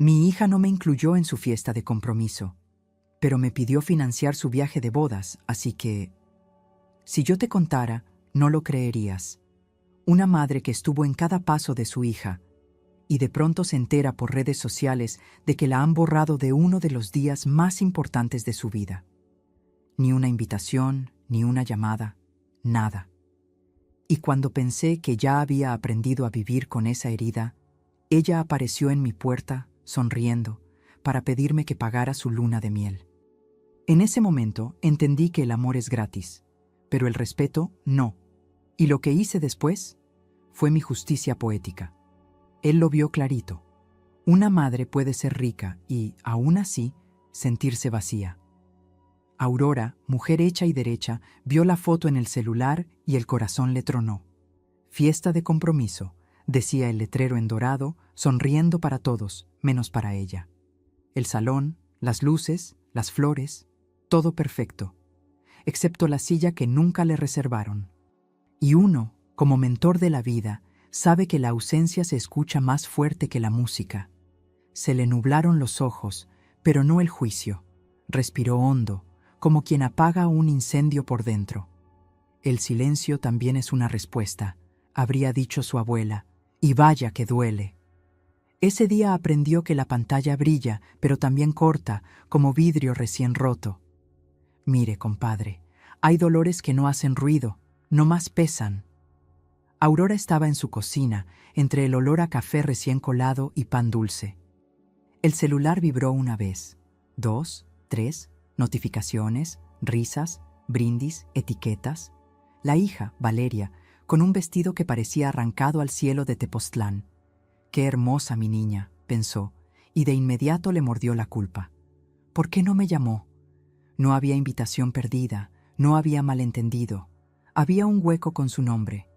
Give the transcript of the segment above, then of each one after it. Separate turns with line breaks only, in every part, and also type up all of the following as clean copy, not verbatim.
Mi hija no me incluyó en su fiesta de compromiso, pero me pidió financiar su viaje de bodas, así que, si yo te contara, no lo creerías. Una madre que estuvo en cada paso de su hija y de pronto se entera por redes sociales de que la han borrado de uno de los días más importantes de su vida. Ni una invitación, ni una llamada, nada. Y cuando pensé que ya había aprendido a vivir con esa herida, ella apareció en mi puerta, sonriendo, para pedirme que pagara su luna de miel. En ese momento entendí que el amor es gratis, pero el respeto no. Y lo que hice después fue mi justicia poética. Él lo vio clarito. Una madre puede ser rica y, aún así, sentirse vacía. Aurora, mujer hecha y derecha, vio la foto en el celular y el corazón le tronó. Fiesta de compromiso, decía el letrero en dorado, sonriendo para todos, menos para ella. El salón, las luces, las flores, todo perfecto, excepto la silla que nunca le reservaron. Y uno, como mentor de la vida, sabe que la ausencia se escucha más fuerte que la música. Se le nublaron los ojos, pero no el juicio. Respiró hondo, como quien apaga un incendio por dentro. El silencio también es una respuesta, habría dicho su abuela, y vaya que duele. Ese día aprendió que la pantalla brilla, pero también corta, como vidrio recién roto. Mire, compadre, hay dolores que no hacen ruido, nomás pesan. Aurora estaba en su cocina, entre el olor a café recién colado y pan dulce. El celular vibró una vez, 2, 3, notificaciones, risas, brindis, etiquetas. La hija, Valeria, con un vestido que parecía arrancado al cielo de Tepoztlán. «Qué hermosa mi niña», pensó, y de inmediato le mordió la culpa. ¿Por qué no me llamó? No había invitación perdida, no había malentendido. Había un hueco con su nombre.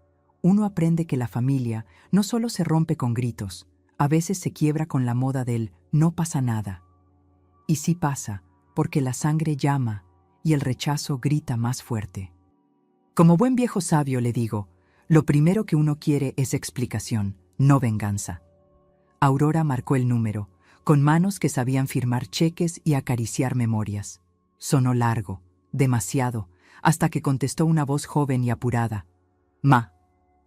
Uno aprende que la familia no solo se rompe con gritos, a veces se quiebra con la moda del «no pasa nada». Y sí pasa, porque la sangre llama y el rechazo grita más fuerte. Como buen viejo sabio le digo, lo primero que uno quiere es explicación, no venganza. Aurora marcó el número, con manos que sabían firmar cheques y acariciar memorias. Sonó largo, demasiado, hasta que contestó una voz joven y apurada. «Ma,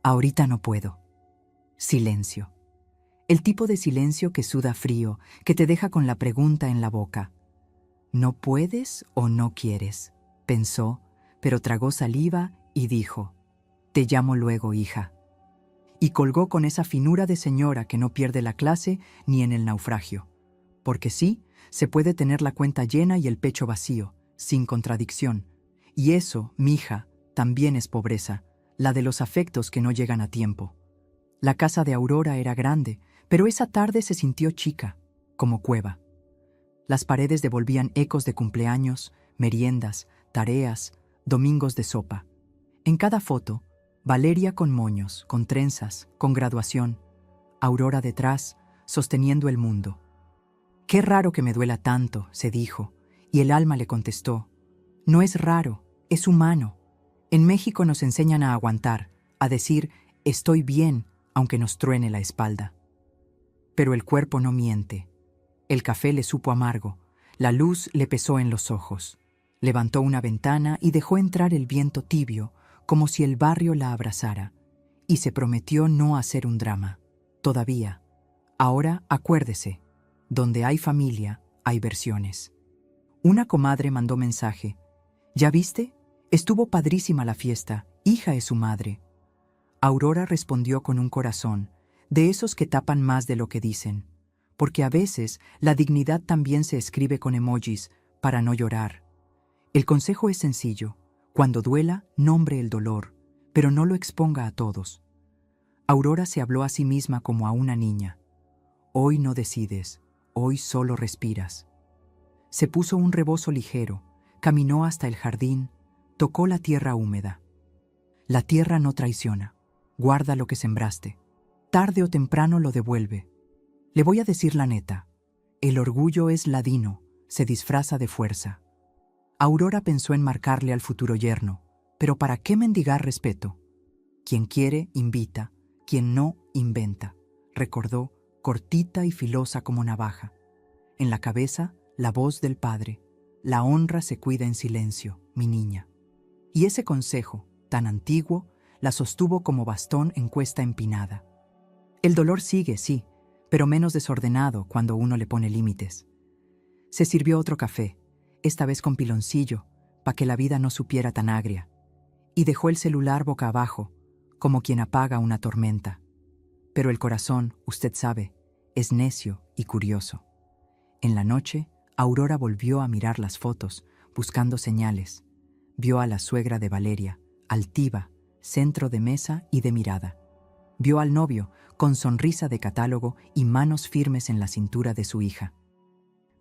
ahorita no puedo». Silencio. El tipo de silencio que suda frío, que te deja con la pregunta en la boca. «¿No puedes o no quieres?», pensó, pero tragó saliva y dijo, «Te llamo luego, hija». Y colgó con esa finura de señora que no pierde la clase ni en el naufragio. Porque sí, se puede tener la cuenta llena y el pecho vacío, sin contradicción. Y eso, mija, también es pobreza, la de los afectos que no llegan a tiempo. La casa de Aurora era grande, pero esa tarde se sintió chica, como cueva. Las paredes devolvían ecos de cumpleaños, meriendas, tareas, domingos de sopa. En cada foto, Valeria con moños, con trenzas, con graduación. Aurora detrás, sosteniendo el mundo. «Qué raro que me duela tanto», se dijo, y el alma le contestó. «No es raro, es humano. En México nos enseñan a aguantar, a decir, estoy bien, aunque nos truene la espalda». Pero el cuerpo no miente. El café le supo amargo, la luz le pesó en los ojos. Levantó una ventana y dejó entrar el viento tibio, como si el barrio la abrazara, y se prometió no hacer un drama. Todavía. Ahora acuérdese, donde hay familia, hay versiones. Una comadre mandó mensaje. «¿Ya viste? Estuvo padrísima la fiesta, hija es su madre». Aurora respondió con un corazón, de esos que tapan más de lo que dicen, porque a veces la dignidad también se escribe con emojis para no llorar. El consejo es sencillo. Cuando duela, nombre el dolor, pero no lo exponga a todos. Aurora se habló a sí misma como a una niña. Hoy no decides, hoy solo respiras. Se puso un rebozo ligero, caminó hasta el jardín, tocó la tierra húmeda. La tierra no traiciona, guarda lo que sembraste. Tarde o temprano lo devuelve. Le voy a decir la neta, el orgullo es ladino, se disfraza de fuerza. Aurora pensó en marcarle al futuro yerno, pero ¿para qué mendigar respeto? Quien quiere, invita, quien no, inventa, recordó cortita y filosa como navaja. En la cabeza, la voz del padre: la honra se cuida en silencio, mi niña. Y ese consejo, tan antiguo, la sostuvo como bastón en cuesta empinada. El dolor sigue, sí, pero menos desordenado cuando uno le pone límites. Se sirvió otro café, esta vez con piloncillo, para que la vida no supiera tan agria, y dejó el celular boca abajo, como quien apaga una tormenta. Pero el corazón, usted sabe, es necio y curioso. En la noche, Aurora volvió a mirar las fotos, buscando señales. Vio a la suegra de Valeria, altiva, centro de mesa y de mirada. Vio al novio, con sonrisa de catálogo y manos firmes en la cintura de su hija.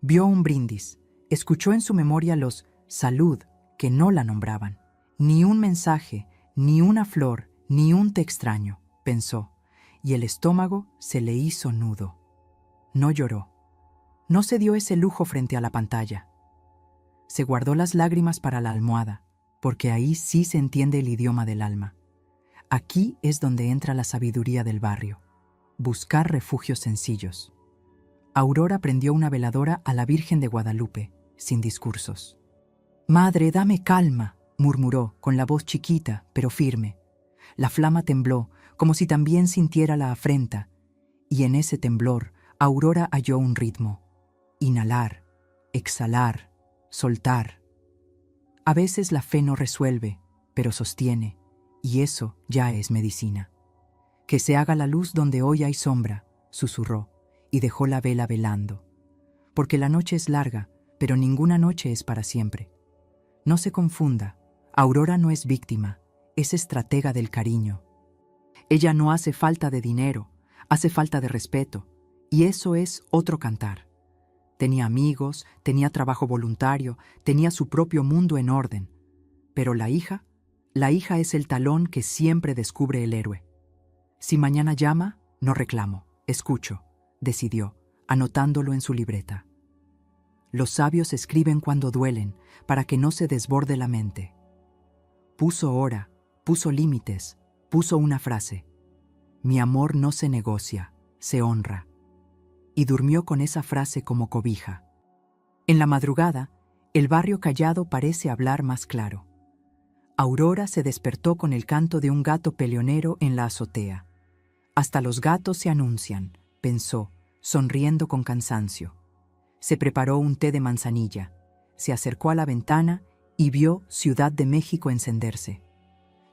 Vio un brindis, escuchó en su memoria los salud que no la nombraban. Ni un mensaje, ni una flor, ni un té extraño, pensó, y el estómago se le hizo nudo. No lloró. No se dio ese lujo frente a la pantalla. Se guardó las lágrimas para la almohada, porque ahí sí se entiende el idioma del alma. Aquí es donde entra la sabiduría del barrio. Buscar refugios sencillos. Aurora prendió una veladora a la Virgen de Guadalupe, sin discursos. «Madre, dame calma», murmuró, con la voz chiquita, pero firme. La flama tembló, como si también sintiera la afrenta, y en ese temblor Aurora halló un ritmo. Inhalar, exhalar, soltar. A veces la fe no resuelve, pero sostiene, y eso ya es medicina. «Que se haga la luz donde hoy hay sombra», susurró, y dejó la vela velando. Porque la noche es larga, pero ninguna noche es para siempre. No se confunda, Aurora no es víctima, es estratega del cariño. Ella no hace falta de dinero, hace falta de respeto, y eso es otro cantar. Tenía amigos, tenía trabajo voluntario, tenía su propio mundo en orden. Pero la hija es el talón que siempre descubre el héroe. Si mañana llama, no reclamo, escucho, decidió, anotándolo en su libreta. Los sabios escriben cuando duelen, para que no se desborde la mente. Puso hora, puso límites, puso una frase. Mi amor no se negocia, se honra. Y durmió con esa frase como cobija. En la madrugada, el barrio callado parece hablar más claro. Aurora se despertó con el canto de un gato peleonero en la azotea. Hasta los gatos se anuncian, pensó, sonriendo con cansancio. Se preparó un té de manzanilla, se acercó a la ventana y vio Ciudad de México encenderse.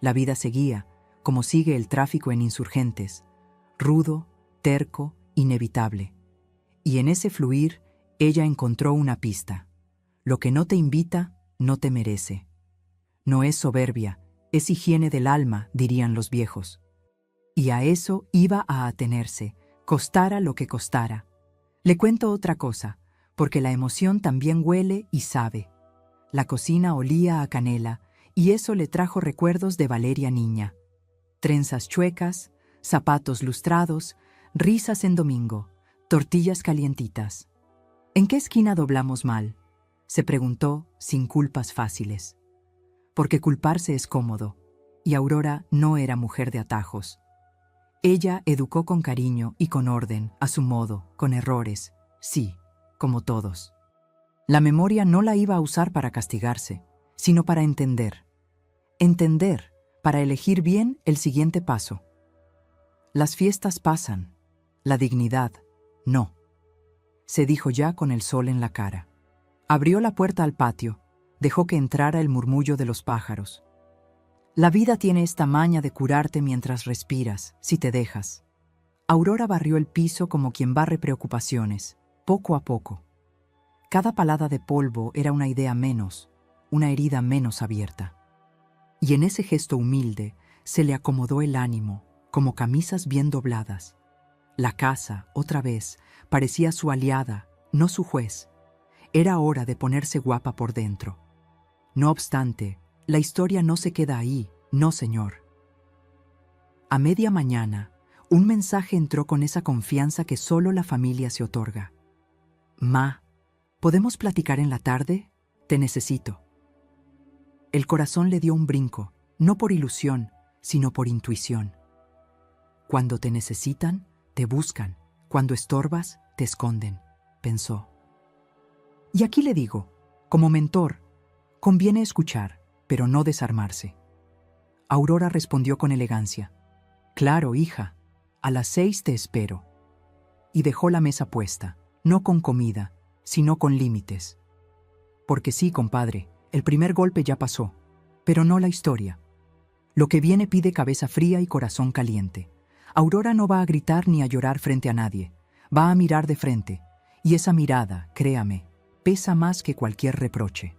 La vida seguía, como sigue el tráfico en Insurgentes, rudo, terco, inevitable. Y en ese fluir, ella encontró una pista. Lo que no te invita, no te merece. No es soberbia, es higiene del alma, dirían los viejos. Y a eso iba a atenerse, costara lo que costara. Le cuento otra cosa, porque la emoción también huele y sabe. La cocina olía a canela, y eso le trajo recuerdos de Valeria niña. Trenzas chuecas, zapatos lustrados, risas en domingo, tortillas calientitas. ¿En qué esquina doblamos mal?, se preguntó sin culpas fáciles. Porque culparse es cómodo, y Aurora no era mujer de atajos. Ella educó con cariño y con orden, a su modo, con errores, sí, como todos. La memoria no la iba a usar para castigarse, sino para entender. Entender, para elegir bien el siguiente paso. Las fiestas pasan, la dignidad, no. Se dijo ya con el sol en la cara. Abrió la puerta al patio, dejó que entrara el murmullo de los pájaros. La vida tiene esta maña de curarte mientras respiras, si te dejas. Aurora barrió el piso como quien barre preocupaciones, poco a poco. Cada palada de polvo era una idea menos, una herida menos abierta. Y en ese gesto humilde se le acomodó el ánimo, como camisas bien dobladas. La casa, otra vez, parecía su aliada, no su juez. Era hora de ponerse guapa por dentro. No obstante, la historia no se queda ahí, no señor. A media mañana, un mensaje entró con esa confianza que solo la familia se otorga. «Ma, ¿podemos platicar en la tarde? Te necesito». El corazón le dio un brinco, no por ilusión, sino por intuición. Cuando te necesitan, te buscan. Cuando estorbas, te esconden, pensó. Y aquí le digo, como mentor, conviene escuchar, pero no desarmarse. Aurora respondió con elegancia. Claro, hija, a las 6 te espero. Y dejó la mesa puesta, no con comida, sino con límites. Porque sí, compadre, el primer golpe ya pasó, pero no la historia. Lo que viene pide cabeza fría y corazón caliente. Aurora no va a gritar ni a llorar frente a nadie, va a mirar de frente, y esa mirada, créame, pesa más que cualquier reproche.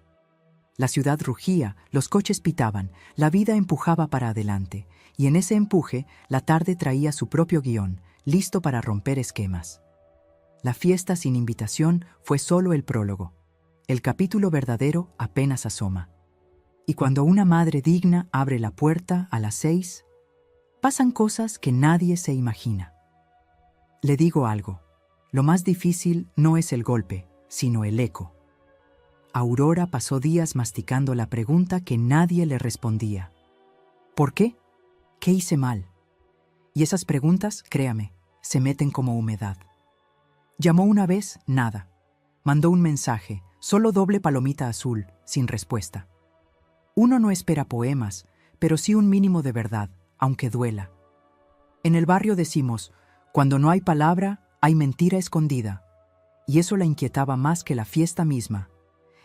La ciudad rugía, los coches pitaban, la vida empujaba para adelante, y en ese empuje la tarde traía su propio guión, listo para romper esquemas. La fiesta sin invitación fue solo el prólogo. El capítulo verdadero apenas asoma. Y cuando una madre digna abre la puerta a las 6, pasan cosas que nadie se imagina. Le digo algo, lo más difícil no es el golpe, sino el eco. Aurora pasó días masticando la pregunta que nadie le respondía. ¿Por qué? ¿Qué hice mal? Y esas preguntas, créame, se meten como humedad. Llamó una vez, nada. Mandó un mensaje, solo doble palomita azul, sin respuesta. Uno no espera poemas, pero sí un mínimo de verdad, aunque duela. En el barrio decimos, cuando no hay palabra, hay mentira escondida. Y eso la inquietaba más que la fiesta misma.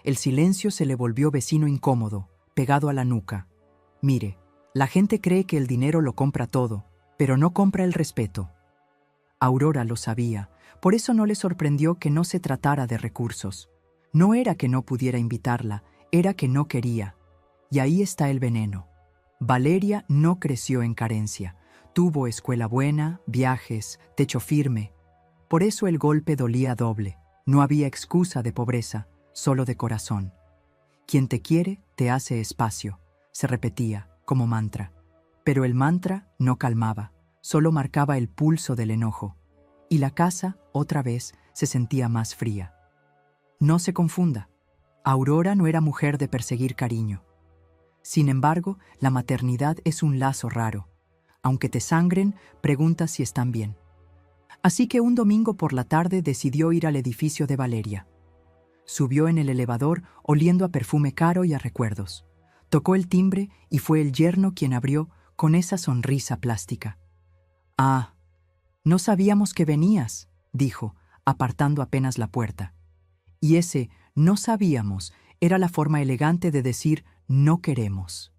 El silencio se le volvió vecino incómodo, pegado a la nuca. Mire, la gente cree que el dinero lo compra todo, pero no compra el respeto. Aurora lo sabía, por eso no le sorprendió que no se tratara de recursos. No era que no pudiera invitarla, era que no quería. Y ahí está el veneno. Valeria no creció en carencia. Tuvo escuela buena, viajes, techo firme. Por eso el golpe dolía doble. No había excusa de pobreza, solo de corazón. Quien te quiere, te hace espacio, se repetía, como mantra. Pero el mantra no calmaba, solo marcaba el pulso del enojo. Y la casa, otra vez, se sentía más fría. No se confunda. Aurora no era mujer de perseguir cariño. Sin embargo, la maternidad es un lazo raro. Aunque te sangren, preguntas si están bien. Así que un domingo por la tarde decidió ir al edificio de Valeria. Subió en el elevador oliendo a perfume caro y a recuerdos. Tocó el timbre y fue el yerno quien abrió con esa sonrisa plástica. «Ah, no sabíamos que venías», dijo, apartando apenas la puerta. Y ese «no sabíamos» era la forma elegante de decir «no queremos».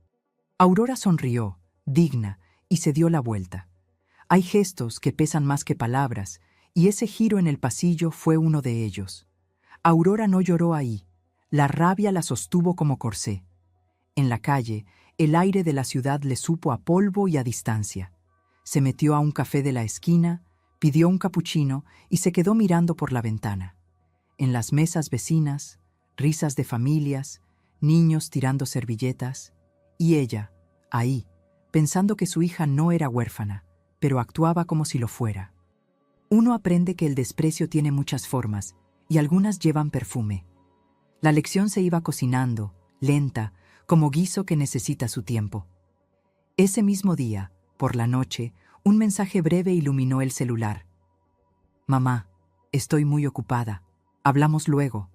Aurora sonrió, digna, y se dio la vuelta. Hay gestos que pesan más que palabras, y ese giro en el pasillo fue uno de ellos. Aurora no lloró ahí. La rabia la sostuvo como corsé. En la calle, el aire de la ciudad le supo a polvo y a distancia. Se metió a un café de la esquina, pidió un capuchino y se quedó mirando por la ventana. En las mesas vecinas, risas de familias, niños tirando servilletas, y ella, ahí, pensando que su hija no era huérfana, pero actuaba como si lo fuera. Uno aprende que el desprecio tiene muchas formas, y algunas llevan perfume. La lección se iba cocinando, lenta, como guiso que necesita su tiempo. Ese mismo día, por la noche, un mensaje breve iluminó el celular. «Mamá, estoy muy ocupada. Hablamos luego».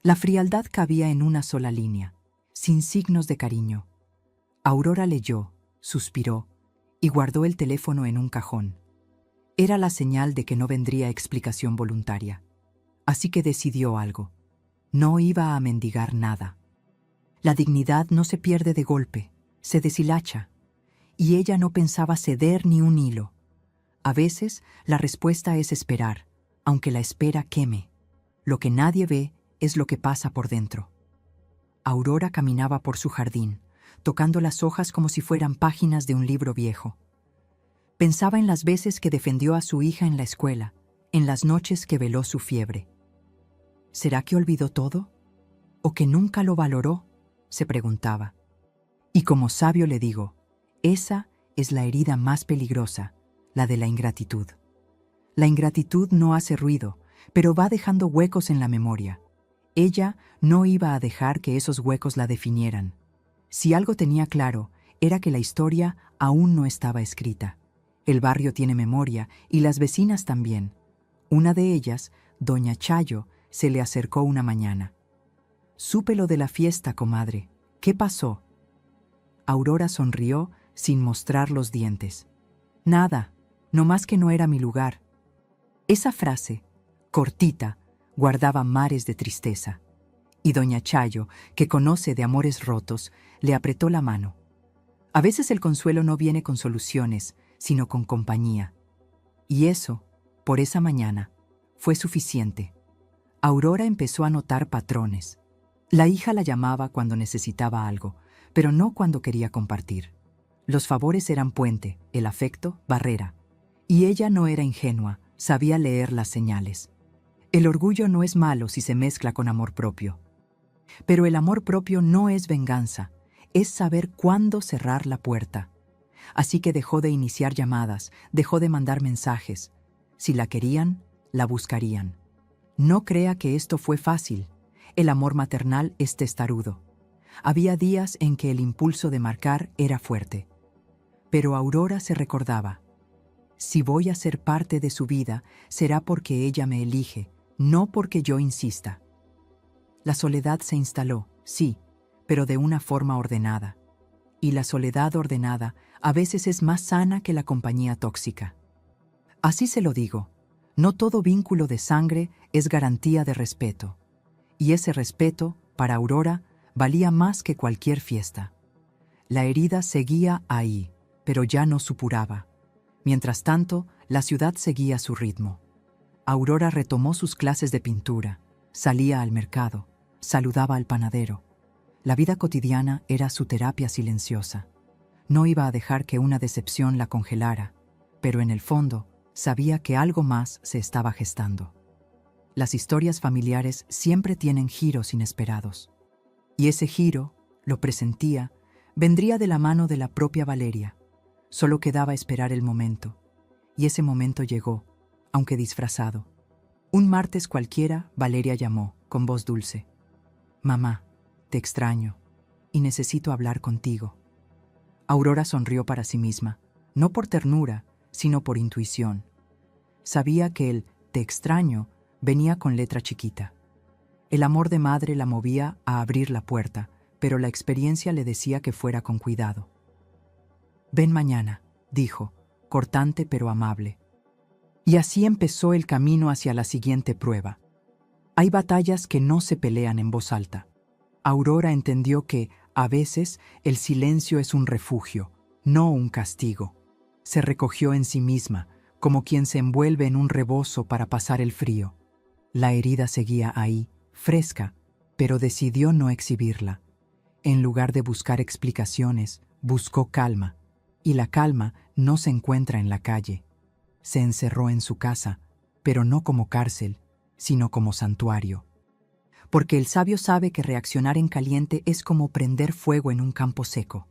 La frialdad cabía en una sola línea, sin signos de cariño. Aurora leyó, suspiró y guardó el teléfono en un cajón. Era la señal de que no vendría explicación voluntaria. Así que decidió algo. No iba a mendigar nada. La dignidad no se pierde de golpe, se deshilacha. Y ella no pensaba ceder ni un hilo. A veces la respuesta es esperar, aunque la espera queme. Lo que nadie ve es lo que pasa por dentro. Aurora caminaba por su jardín, tocando las hojas como si fueran páginas de un libro viejo. Pensaba en las veces que defendió a su hija en la escuela, en las noches que veló su fiebre. ¿Será que olvidó todo? ¿O que nunca lo valoró?, se preguntaba. Y como sabio le digo, esa es la herida más peligrosa, la de la ingratitud. La ingratitud no hace ruido, pero va dejando huecos en la memoria. Ella no iba a dejar que esos huecos la definieran. Si algo tenía claro, era que la historia aún no estaba escrita. El barrio tiene memoria y las vecinas también. Una de ellas, doña Chayo, se le acercó una mañana. «Supe lo de la fiesta, comadre. ¿Qué pasó?» Aurora sonrió sin mostrar los dientes. «Nada, no más que no era mi lugar». Esa frase, cortita, guardaba mares de tristeza. Y doña Chayo, que conoce de amores rotos, le apretó la mano. A veces el consuelo no viene con soluciones, sino con compañía. Y eso, por esa mañana, fue suficiente. Aurora empezó a notar patrones. La hija la llamaba cuando necesitaba algo, pero no cuando quería compartir. Los favores eran puente, el afecto, barrera. Y ella no era ingenua, sabía leer las señales. El orgullo no es malo si se mezcla con amor propio. Pero el amor propio no es venganza, es saber cuándo cerrar la puerta. Así que dejó de iniciar llamadas, dejó de mandar mensajes. Si la querían, la buscarían. No crea que esto fue fácil. El amor maternal es testarudo. Había días en que el impulso de marcar era fuerte. Pero Aurora se recordaba: si voy a ser parte de su vida, será porque ella me elige, no porque yo insista. La soledad se instaló, sí, pero de una forma ordenada. Y la soledad ordenada a veces es más sana que la compañía tóxica. Así se lo digo, no todo vínculo de sangre es garantía de respeto. Y ese respeto, para Aurora, valía más que cualquier fiesta. La herida seguía ahí, pero ya no supuraba. Mientras tanto, la ciudad seguía su ritmo. Aurora retomó sus clases de pintura, salía al mercado, saludaba al panadero. La vida cotidiana era su terapia silenciosa. No iba a dejar que una decepción la congelara, pero en el fondo sabía que algo más se estaba gestando. Las historias familiares siempre tienen giros inesperados. Y ese giro, lo presentía, vendría de la mano de la propia Valeria. Solo quedaba esperar el momento. Y ese momento llegó, aunque disfrazado. Un martes cualquiera, Valeria llamó, con voz dulce. «Mamá, te extraño, y necesito hablar contigo». Aurora sonrió para sí misma, no por ternura, sino por intuición. Sabía que el «te extraño» venía con letra chiquita. El amor de madre la movía a abrir la puerta, pero la experiencia le decía que fuera con cuidado. «Ven mañana», dijo, cortante pero amable. Y así empezó el camino hacia la siguiente prueba. Hay batallas que no se pelean en voz alta. Aurora entendió que, a veces, el silencio es un refugio, no un castigo. Se recogió en sí misma, como quien se envuelve en un rebozo para pasar el frío. La herida seguía ahí, fresca, pero decidió no exhibirla. En lugar de buscar explicaciones, buscó calma. Y la calma no se encuentra en la calle. Se encerró en su casa, pero no como cárcel, sino como santuario. Porque el sabio sabe que reaccionar en caliente es como prender fuego en un campo seco.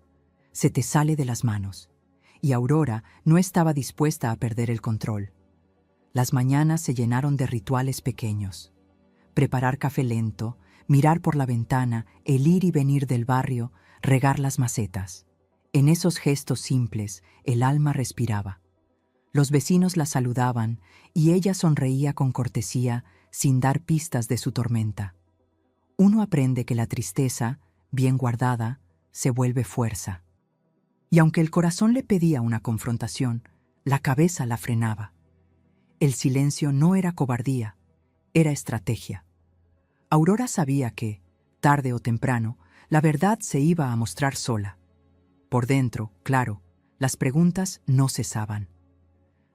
Se te sale de las manos. Y Aurora no estaba dispuesta a perder el control. Las mañanas se llenaron de rituales pequeños. Preparar café lento, mirar por la ventana, el ir y venir del barrio, regar las macetas. En esos gestos simples, el alma respiraba. Los vecinos la saludaban y ella sonreía con cortesía, sin dar pistas de su tormenta. Uno aprende que la tristeza, bien guardada, se vuelve fuerza. Y aunque el corazón le pedía una confrontación, la cabeza la frenaba. El silencio no era cobardía, era estrategia. Aurora sabía que, tarde o temprano, la verdad se iba a mostrar sola. Por dentro, claro, las preguntas no cesaban.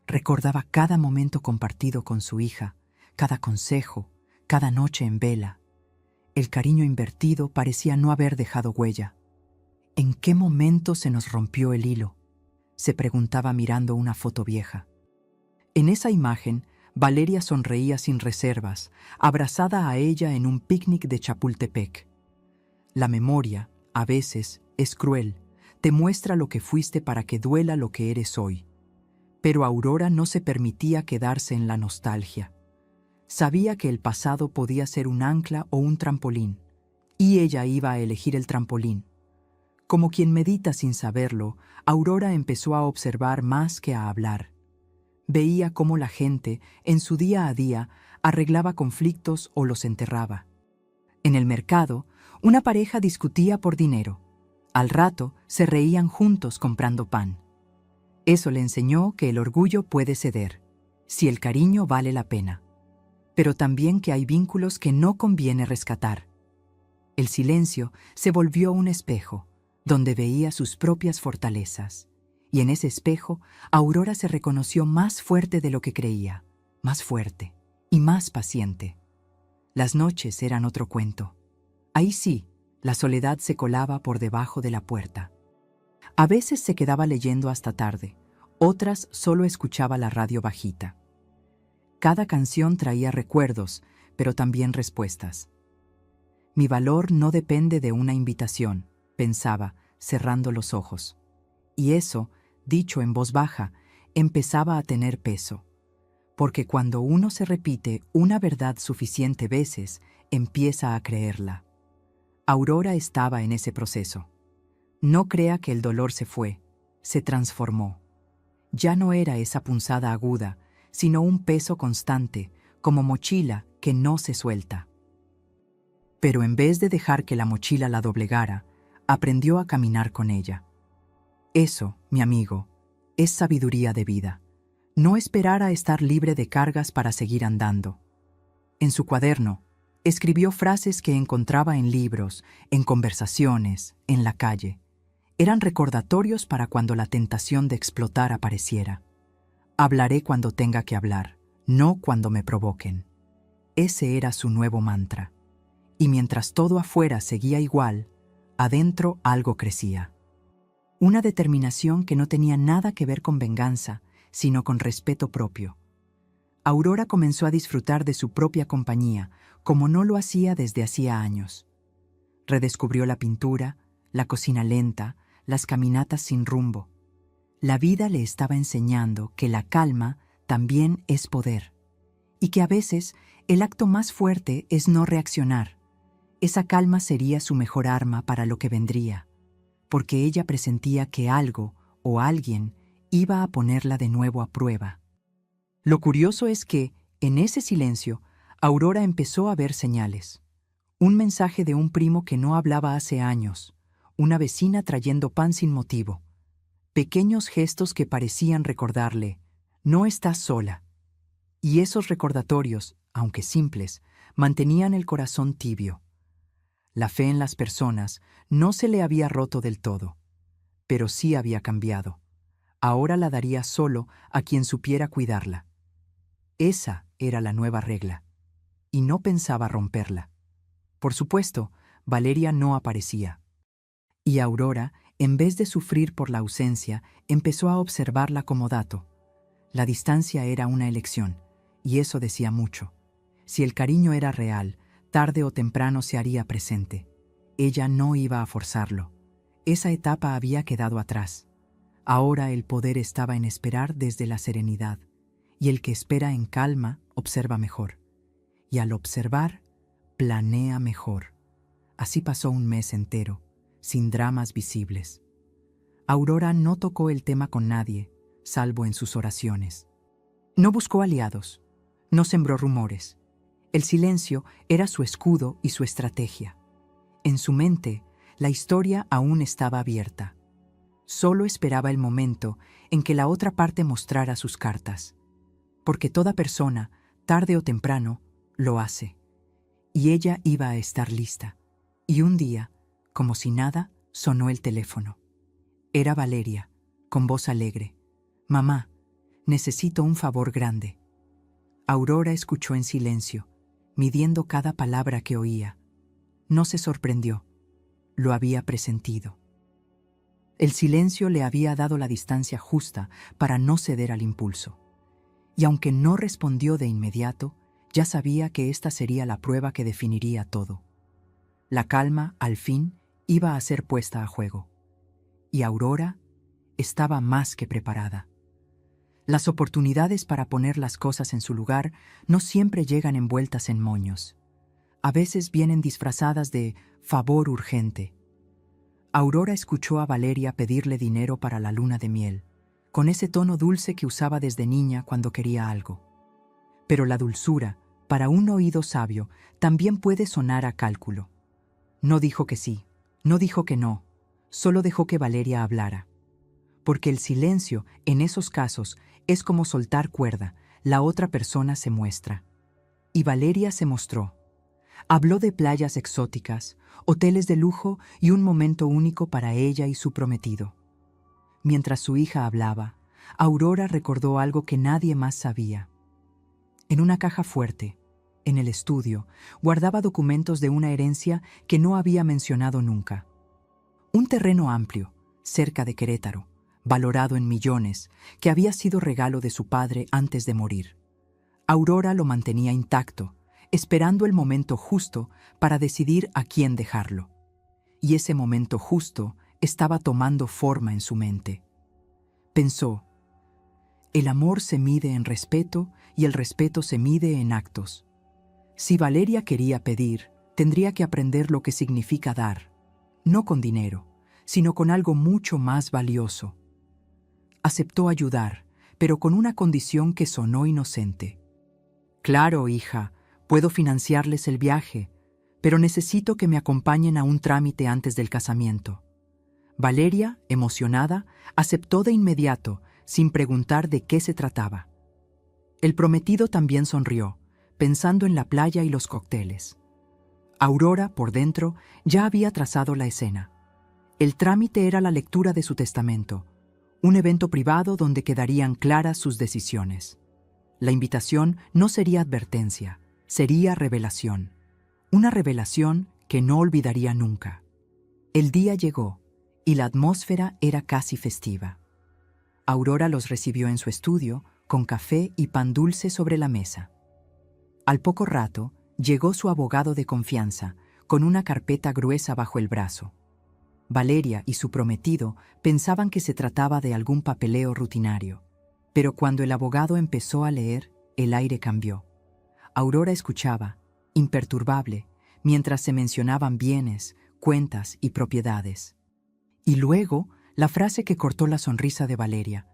Recordaba cada momento compartido con su hija, cada consejo, cada noche en vela. El cariño invertido parecía no haber dejado huella. ¿En qué momento se nos rompió el hilo?, se preguntaba mirando una foto vieja. En esa imagen, Valeria sonreía sin reservas, abrazada a ella en un picnic de Chapultepec. La memoria, a veces, es cruel, te muestra lo que fuiste para que duela lo que eres hoy. Pero Aurora no se permitía quedarse en la nostalgia. Sabía que el pasado podía ser un ancla o un trampolín, y ella iba a elegir el trampolín. Como quien medita sin saberlo, Aurora empezó a observar más que a hablar. Veía cómo la gente, en su día a día, arreglaba conflictos o los enterraba. En el mercado, una pareja discutía por dinero. Al rato, se reían juntos comprando pan. Eso le enseñó que el orgullo puede ceder, si el cariño vale la pena, pero también que hay vínculos que no conviene rescatar. El silencio se volvió un espejo, donde veía sus propias fortalezas, y en ese espejo, Aurora se reconoció más fuerte de lo que creía, más fuerte y más paciente. Las noches eran otro cuento. Ahí sí, la soledad se colaba por debajo de la puerta. A veces se quedaba leyendo hasta tarde, otras solo escuchaba la radio bajita. Cada canción traía recuerdos, pero también respuestas. Mi valor no depende de una invitación, pensaba, cerrando los ojos. Y eso, dicho en voz baja, empezaba a tener peso. Porque cuando uno se repite una verdad suficiente veces, empieza a creerla. Aurora estaba en ese proceso. No crea que el dolor se fue, se transformó. Ya no era esa punzada aguda, sino un peso constante, como mochila que no se suelta. Pero en vez de dejar que la mochila la doblegara, aprendió a caminar con ella. Eso, mi amigo, es sabiduría de vida. No esperar a estar libre de cargas para seguir andando. En su cuaderno, escribió frases que encontraba en libros, en conversaciones, en la calle. Eran recordatorios para cuando la tentación de explotar apareciera. Hablaré cuando tenga que hablar, no cuando me provoquen. Ese era su nuevo mantra. Y mientras todo afuera seguía igual, adentro algo crecía. Una determinación que no tenía nada que ver con venganza, sino con respeto propio. Aurora comenzó a disfrutar de su propia compañía, como no lo hacía desde hacía años. Redescubrió la pintura, la cocina lenta, las caminatas sin rumbo. La vida le estaba enseñando que la calma también es poder, y que a veces el acto más fuerte es no reaccionar. Esa calma sería su mejor arma para lo que vendría, porque ella presentía que algo o alguien iba a ponerla de nuevo a prueba. Lo curioso es que, en ese silencio, Aurora empezó a ver señales. Un mensaje de un primo que no hablaba hace años, una vecina trayendo pan sin motivo. Pequeños gestos que parecían recordarle, no estás sola. Y esos recordatorios, aunque simples, mantenían el corazón tibio. La fe en las personas no se le había roto del todo, pero sí había cambiado. Ahora la daría solo a quien supiera cuidarla. Esa era la nueva regla, y no pensaba romperla. Por supuesto, Valeria no aparecía. Y Aurora, en vez de sufrir por la ausencia, empezó a observarla como dato. La distancia era una elección, y eso decía mucho. Si el cariño era real, tarde o temprano se haría presente. Ella no iba a forzarlo. Esa etapa había quedado atrás. Ahora el poder estaba en esperar desde la serenidad, y el que espera en calma observa mejor. Y al observar, planea mejor. Así pasó un mes entero, sin dramas visibles. Aurora no tocó el tema con nadie, salvo en sus oraciones. No buscó aliados, no sembró rumores. El silencio era su escudo y su estrategia. En su mente, la historia aún estaba abierta. Solo esperaba el momento en que la otra parte mostrara sus cartas. Porque toda persona, tarde o temprano, lo hace. Y ella iba a estar lista. Y un día, como si nada, sonó el teléfono. Era Valeria, con voz alegre. «Mamá, necesito un favor grande». Aurora escuchó en silencio, midiendo cada palabra que oía. No se sorprendió. Lo había presentido. El silencio le había dado la distancia justa para no ceder al impulso. Y aunque no respondió de inmediato, ya sabía que esta sería la prueba que definiría todo. La calma, al fin, iba a ser puesta a juego. Y Aurora estaba más que preparada. Las oportunidades para poner las cosas en su lugar no siempre llegan envueltas en moños. A veces vienen disfrazadas de favor urgente. Aurora escuchó a Valeria pedirle dinero para la luna de miel, con ese tono dulce que usaba desde niña cuando quería algo. Pero la dulzura, para un oído sabio, también puede sonar a cálculo. No dijo que sí, no dijo que no, solo dejó que Valeria hablara. Porque el silencio, en esos casos, es como soltar cuerda, la otra persona se muestra. Y Valeria se mostró. Habló de playas exóticas, hoteles de lujo y un momento único para ella y su prometido. Mientras su hija hablaba, Aurora recordó algo que nadie más sabía. En una caja fuerte, en el estudio, guardaba documentos de una herencia que no había mencionado nunca. Un terreno amplio, cerca de Querétaro, valorado en millones, que había sido regalo de su padre antes de morir. Aurora lo mantenía intacto, esperando el momento justo para decidir a quién dejarlo. Y ese momento justo estaba tomando forma en su mente. Pensó, el amor se mide en respeto y el respeto se mide en actos. Si Valeria quería pedir, tendría que aprender lo que significa dar, no con dinero, sino con algo mucho más valioso. Aceptó ayudar, pero con una condición que sonó inocente. Claro, hija, puedo financiarles el viaje, pero necesito que me acompañen a un trámite antes del casamiento. Valeria, emocionada, aceptó de inmediato, sin preguntar de qué se trataba. El prometido también sonrió, pensando en la playa y los cócteles. Aurora, por dentro, ya había trazado la escena. El trámite era la lectura de su testamento, un evento privado donde quedarían claras sus decisiones. La invitación no sería advertencia, sería revelación. Una revelación que no olvidaría nunca. El día llegó, y la atmósfera era casi festiva. Aurora los recibió en su estudio, con café y pan dulce sobre la mesa. Al poco rato, llegó su abogado de confianza, con una carpeta gruesa bajo el brazo. Valeria y su prometido pensaban que se trataba de algún papeleo rutinario. Pero cuando el abogado empezó a leer, el aire cambió. Aurora escuchaba, imperturbable, mientras se mencionaban bienes, cuentas y propiedades. Y luego, la frase que cortó la sonrisa de Valeria.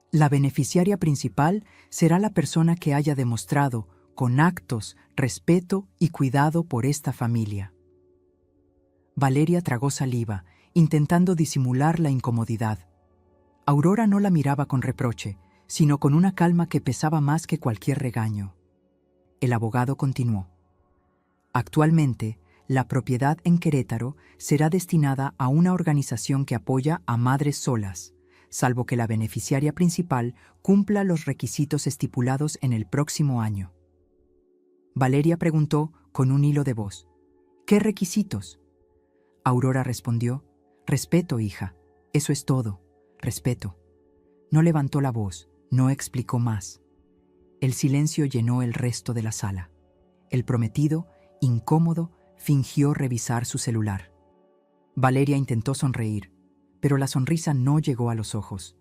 La beneficiaria principal será la persona que haya demostrado, con actos, respeto y cuidado por esta familia. Valeria tragó saliva, intentando disimular la incomodidad. Aurora no la miraba con reproche, sino con una calma que pesaba más que cualquier regaño. El abogado continuó. Actualmente, la propiedad en Querétaro será destinada a una organización que apoya a madres solas, salvo que la beneficiaria principal cumpla los requisitos estipulados en el próximo año. Valeria preguntó con un hilo de voz. ¿Qué requisitos? Aurora respondió. Respeto, hija. Eso es todo. Respeto. No levantó la voz, no explicó más. El silencio llenó el resto de la sala. El prometido, incómodo, fingió revisar su celular. Valeria intentó sonreír, pero la sonrisa no llegó a los ojos.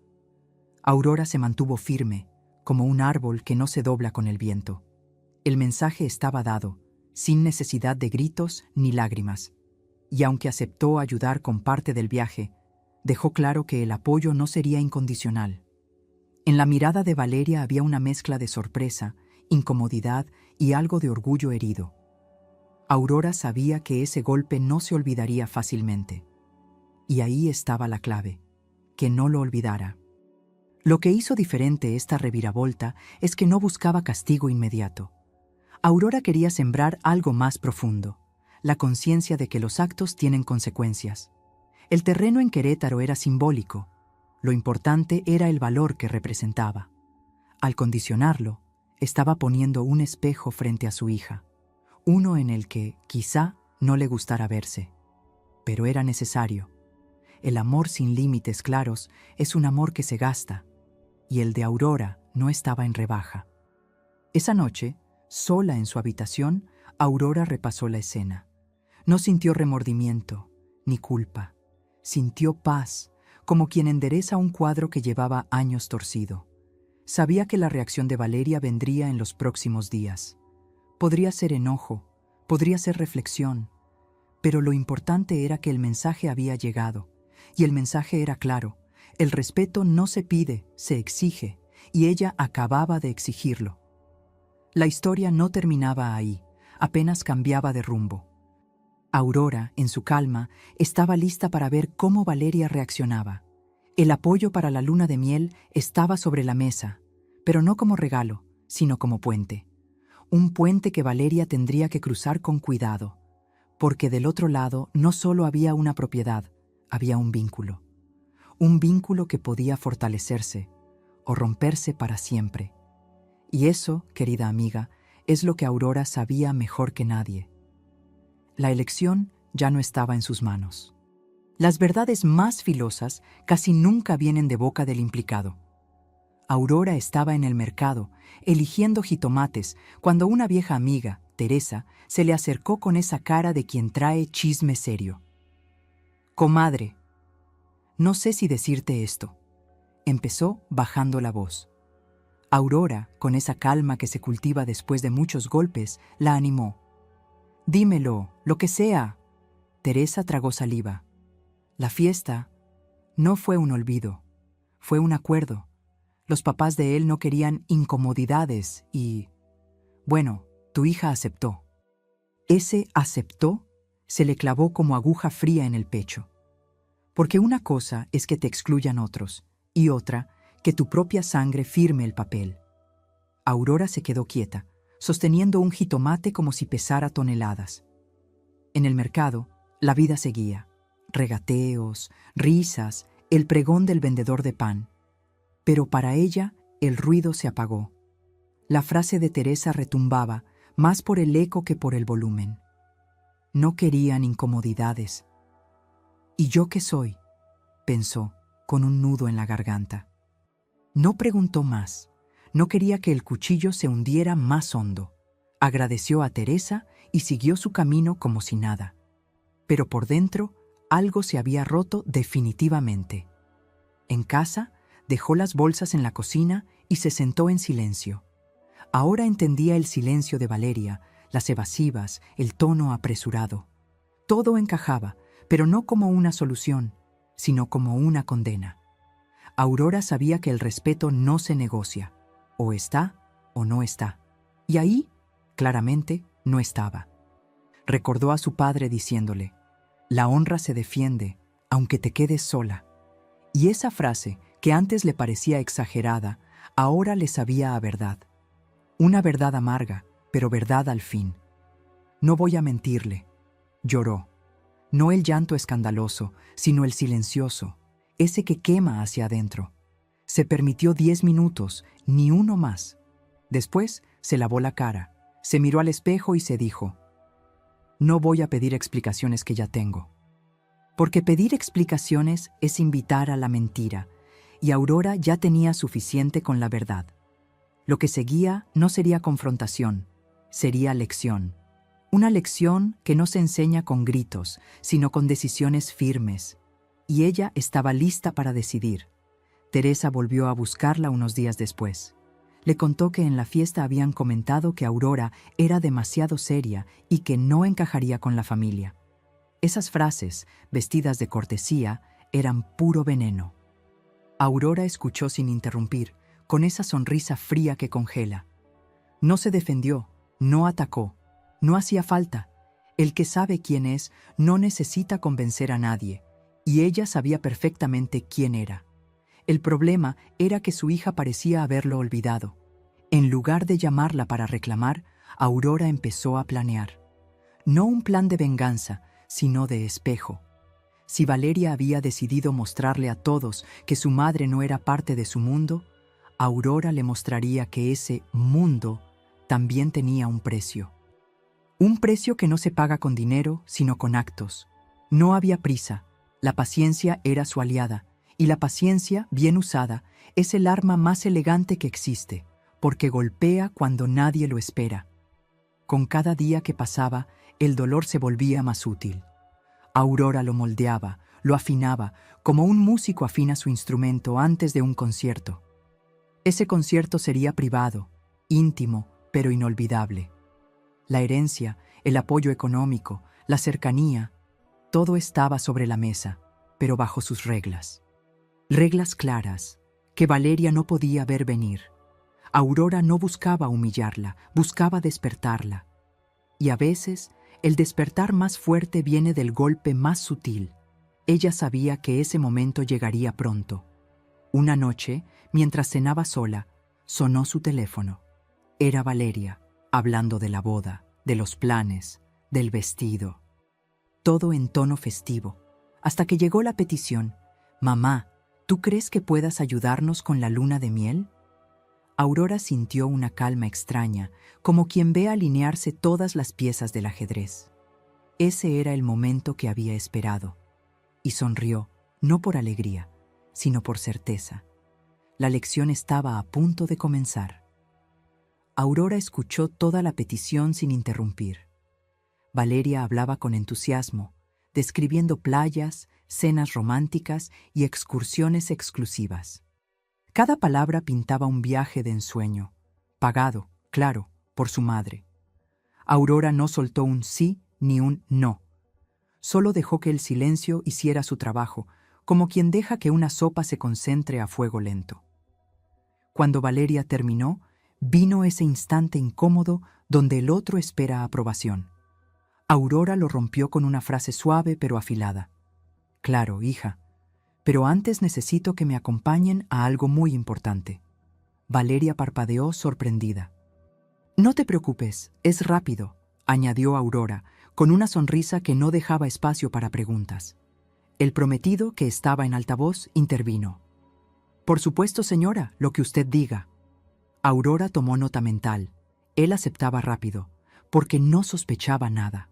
Aurora se mantuvo firme, como un árbol que no se dobla con el viento. El mensaje estaba dado, sin necesidad de gritos ni lágrimas. Y aunque aceptó ayudar con parte del viaje, dejó claro que el apoyo no sería incondicional. En la mirada de Valeria había una mezcla de sorpresa, incomodidad y algo de orgullo herido. Aurora sabía que ese golpe no se olvidaría fácilmente. Y ahí estaba la clave, que no lo olvidara. Lo que hizo diferente esta reviravolta es que no buscaba castigo inmediato. Aurora quería sembrar algo más profundo, la conciencia de que los actos tienen consecuencias. El terreno en Querétaro era simbólico. Lo importante era el valor que representaba. Al condicionarlo, estaba poniendo un espejo frente a su hija, uno en el que, quizá, no le gustara verse. Pero era necesario. El amor sin límites claros es un amor que se gasta, y el de Aurora no estaba en rebaja. Esa noche, sola en su habitación, Aurora repasó la escena. No sintió remordimiento, ni culpa. Sintió paz, como quien endereza un cuadro que llevaba años torcido. Sabía que la reacción de Valeria vendría en los próximos días. Podría ser enojo, podría ser reflexión, pero lo importante era que el mensaje había llegado, Y el mensaje era claro: el respeto no se pide, se exige, y ella acababa de exigirlo. La historia no terminaba ahí, apenas cambiaba de rumbo. Aurora, en su calma, estaba lista para ver cómo Valeria reaccionaba. El apoyo para la luna de miel estaba sobre la mesa, pero no como regalo, sino como puente. Un puente que Valeria tendría que cruzar con cuidado, porque del otro lado no solo había una propiedad, había un vínculo. Un vínculo que podía fortalecerse o romperse para siempre. Y eso, querida amiga, es lo que Aurora sabía mejor que nadie. La elección ya no estaba en sus manos. Las verdades más filosas casi nunca vienen de boca del implicado. Aurora estaba en el mercado, eligiendo jitomates, cuando una vieja amiga, Teresa, se le acercó con esa cara de quien trae chisme serio. «Comadre, no sé si decirte esto», empezó bajando la voz. Aurora, con esa calma que se cultiva después de muchos golpes, la animó. «Dímelo, lo que sea». Teresa tragó saliva. La fiesta no fue un olvido, fue un acuerdo. Los papás de él no querían incomodidades y, bueno, tu hija aceptó. Ese aceptó se le clavó como aguja fría en el pecho. Porque una cosa es que te excluyan otros y otra, que tu propia sangre firme el papel. Aurora se quedó quieta, sosteniendo un jitomate como si pesara toneladas. En el mercado, la vida seguía. Regateos, risas, el pregón del vendedor de pan. Pero para ella, el ruido se apagó. La frase de Teresa retumbaba, más por el eco que por el volumen. No querían incomodidades. ¿Y yo qué soy?, pensó, con un nudo en la garganta. No preguntó más. No quería que el cuchillo se hundiera más hondo. Agradeció a Teresa y siguió su camino como si nada. Pero por dentro, algo se había roto definitivamente. En casa, dejó las bolsas en la cocina y se sentó en silencio. Ahora entendía el silencio de Valeria, las evasivas, el tono apresurado. Todo encajaba, pero no como una solución, sino como una condena. Aurora sabía que el respeto no se negocia. O está o no está. Y ahí, claramente, no estaba. Recordó a su padre diciéndole: «La honra se defiende, aunque te quedes sola». Y esa frase, que antes le parecía exagerada, ahora le sabía a verdad. Una verdad amarga, pero verdad al fin. «No voy a mentirle», lloró. No el llanto escandaloso, sino el silencioso, ese que quema hacia adentro. Se permitió 10 minutos, ni uno más. Después se lavó la cara, se miró al espejo y se dijo: «No voy a pedir explicaciones que ya tengo». Porque pedir explicaciones es invitar a la mentira, y Aurora ya tenía suficiente con la verdad. Lo que seguía no sería confrontación, sería lección. Una lección que no se enseña con gritos, sino con decisiones firmes. Y ella estaba lista para decidir. Teresa volvió a buscarla unos días después. Le contó que en la fiesta habían comentado que Aurora era demasiado seria y que no encajaría con la familia. Esas frases, vestidas de cortesía, eran puro veneno. Aurora escuchó sin interrumpir, con esa sonrisa fría que congela. No se defendió, no atacó, no hacía falta. El que sabe quién es no necesita convencer a nadie, y ella sabía perfectamente quién era. El problema era que su hija parecía haberlo olvidado. En lugar de llamarla para reclamar, Aurora empezó a planear. No un plan de venganza, sino de espejo. Si Valeria había decidido mostrarle a todos que su madre no era parte de su mundo, Aurora le mostraría que ese mundo también tenía un precio. Un precio que no se paga con dinero, sino con actos. No había prisa, la paciencia era su aliada, y la paciencia, bien usada, es el arma más elegante que existe, porque golpea cuando nadie lo espera. Con cada día que pasaba, el dolor se volvía más útil. Aurora lo moldeaba, lo afinaba, como un músico afina su instrumento antes de un concierto. Ese concierto sería privado, íntimo, pero inolvidable. La herencia, el apoyo económico, la cercanía, todo estaba sobre la mesa. pero bajo sus reglas. Reglas claras, que Valeria no podía ver venir. Aurora no buscaba humillarla, buscaba despertarla. Y a veces, el despertar más fuerte viene del golpe más sutil. Ella sabía que ese momento llegaría pronto. Una noche, mientras cenaba sola, sonó su teléfono. Era Valeria, hablando de la boda, de los planes, del vestido. Todo en tono festivo, hasta que llegó la petición. «Mamá, ¿tú crees que puedas ayudarnos con la luna de miel?» Aurora sintió una calma extraña, como quien ve alinearse todas las piezas del ajedrez. Ese era el momento que había esperado. Y sonrió, no por alegría, sino por certeza. La lección estaba a punto de comenzar. Aurora escuchó toda la petición sin interrumpir. Valeria hablaba con entusiasmo, describiendo playas, cenas románticas y excursiones exclusivas. Cada palabra pintaba un viaje de ensueño, pagado, claro, por su madre. Aurora no soltó un sí ni un no. Solo dejó que el silencio hiciera su trabajo, como quien deja que una sopa se concentre a fuego lento. Cuando Valeria terminó, vino ese instante incómodo donde el otro espera aprobación. Aurora lo rompió con una frase suave pero afilada. «Claro, hija, pero antes necesito que me acompañen a algo muy importante». Valeria parpadeó sorprendida. «No te preocupes, es rápido», añadió Aurora, con una sonrisa que no dejaba espacio para preguntas. El prometido, que estaba en altavoz, intervino. «Por supuesto, señora, lo que usted diga». Aurora tomó nota mental. Él aceptaba rápido, porque no sospechaba nada.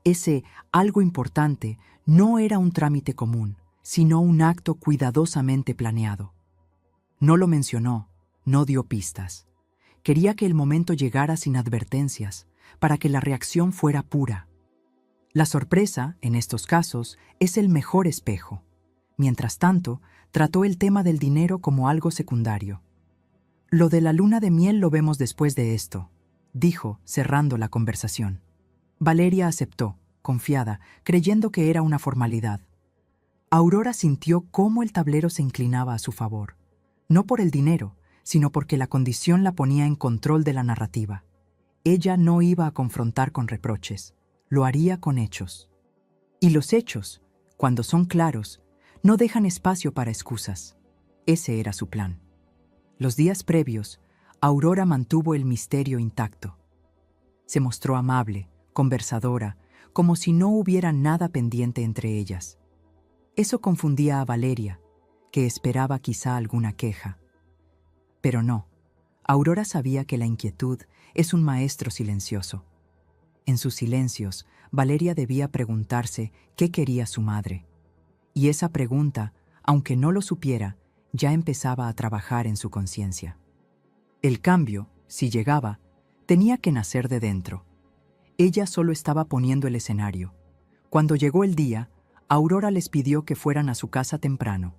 Ese algo importante no era un trámite común, sino un acto cuidadosamente planeado. No lo mencionó, no dio pistas. Quería que el momento llegara sin advertencias, para que la reacción fuera pura. La sorpresa, en estos casos, es el mejor espejo. Mientras tanto, trató el tema del dinero como algo secundario. «Lo de la luna de miel lo vemos después de esto», dijo, cerrando la conversación. Valeria aceptó, confiada, creyendo que era una formalidad. Aurora sintió cómo el tablero se inclinaba a su favor, no por el dinero, sino porque la condición la ponía en control de la narrativa. Ella no iba a confrontar con reproches, lo haría con hechos. Y los hechos, cuando son claros, no dejan espacio para excusas. Ese era su plan. Los días previos, Aurora mantuvo el misterio intacto. Se mostró amable, conversadora, como si no hubiera nada pendiente entre ellas. Eso confundía a Valeria, que esperaba quizá alguna queja. Pero no, Aurora sabía que la inquietud es un maestro silencioso. En sus silencios, Valeria debía preguntarse qué quería su madre. Y esa pregunta, aunque no lo supiera, ya empezaba a trabajar en su conciencia. El cambio, si llegaba, tenía que nacer de dentro. Ella solo estaba poniendo el escenario. Cuando llegó el día, Aurora les pidió que fueran a su casa temprano.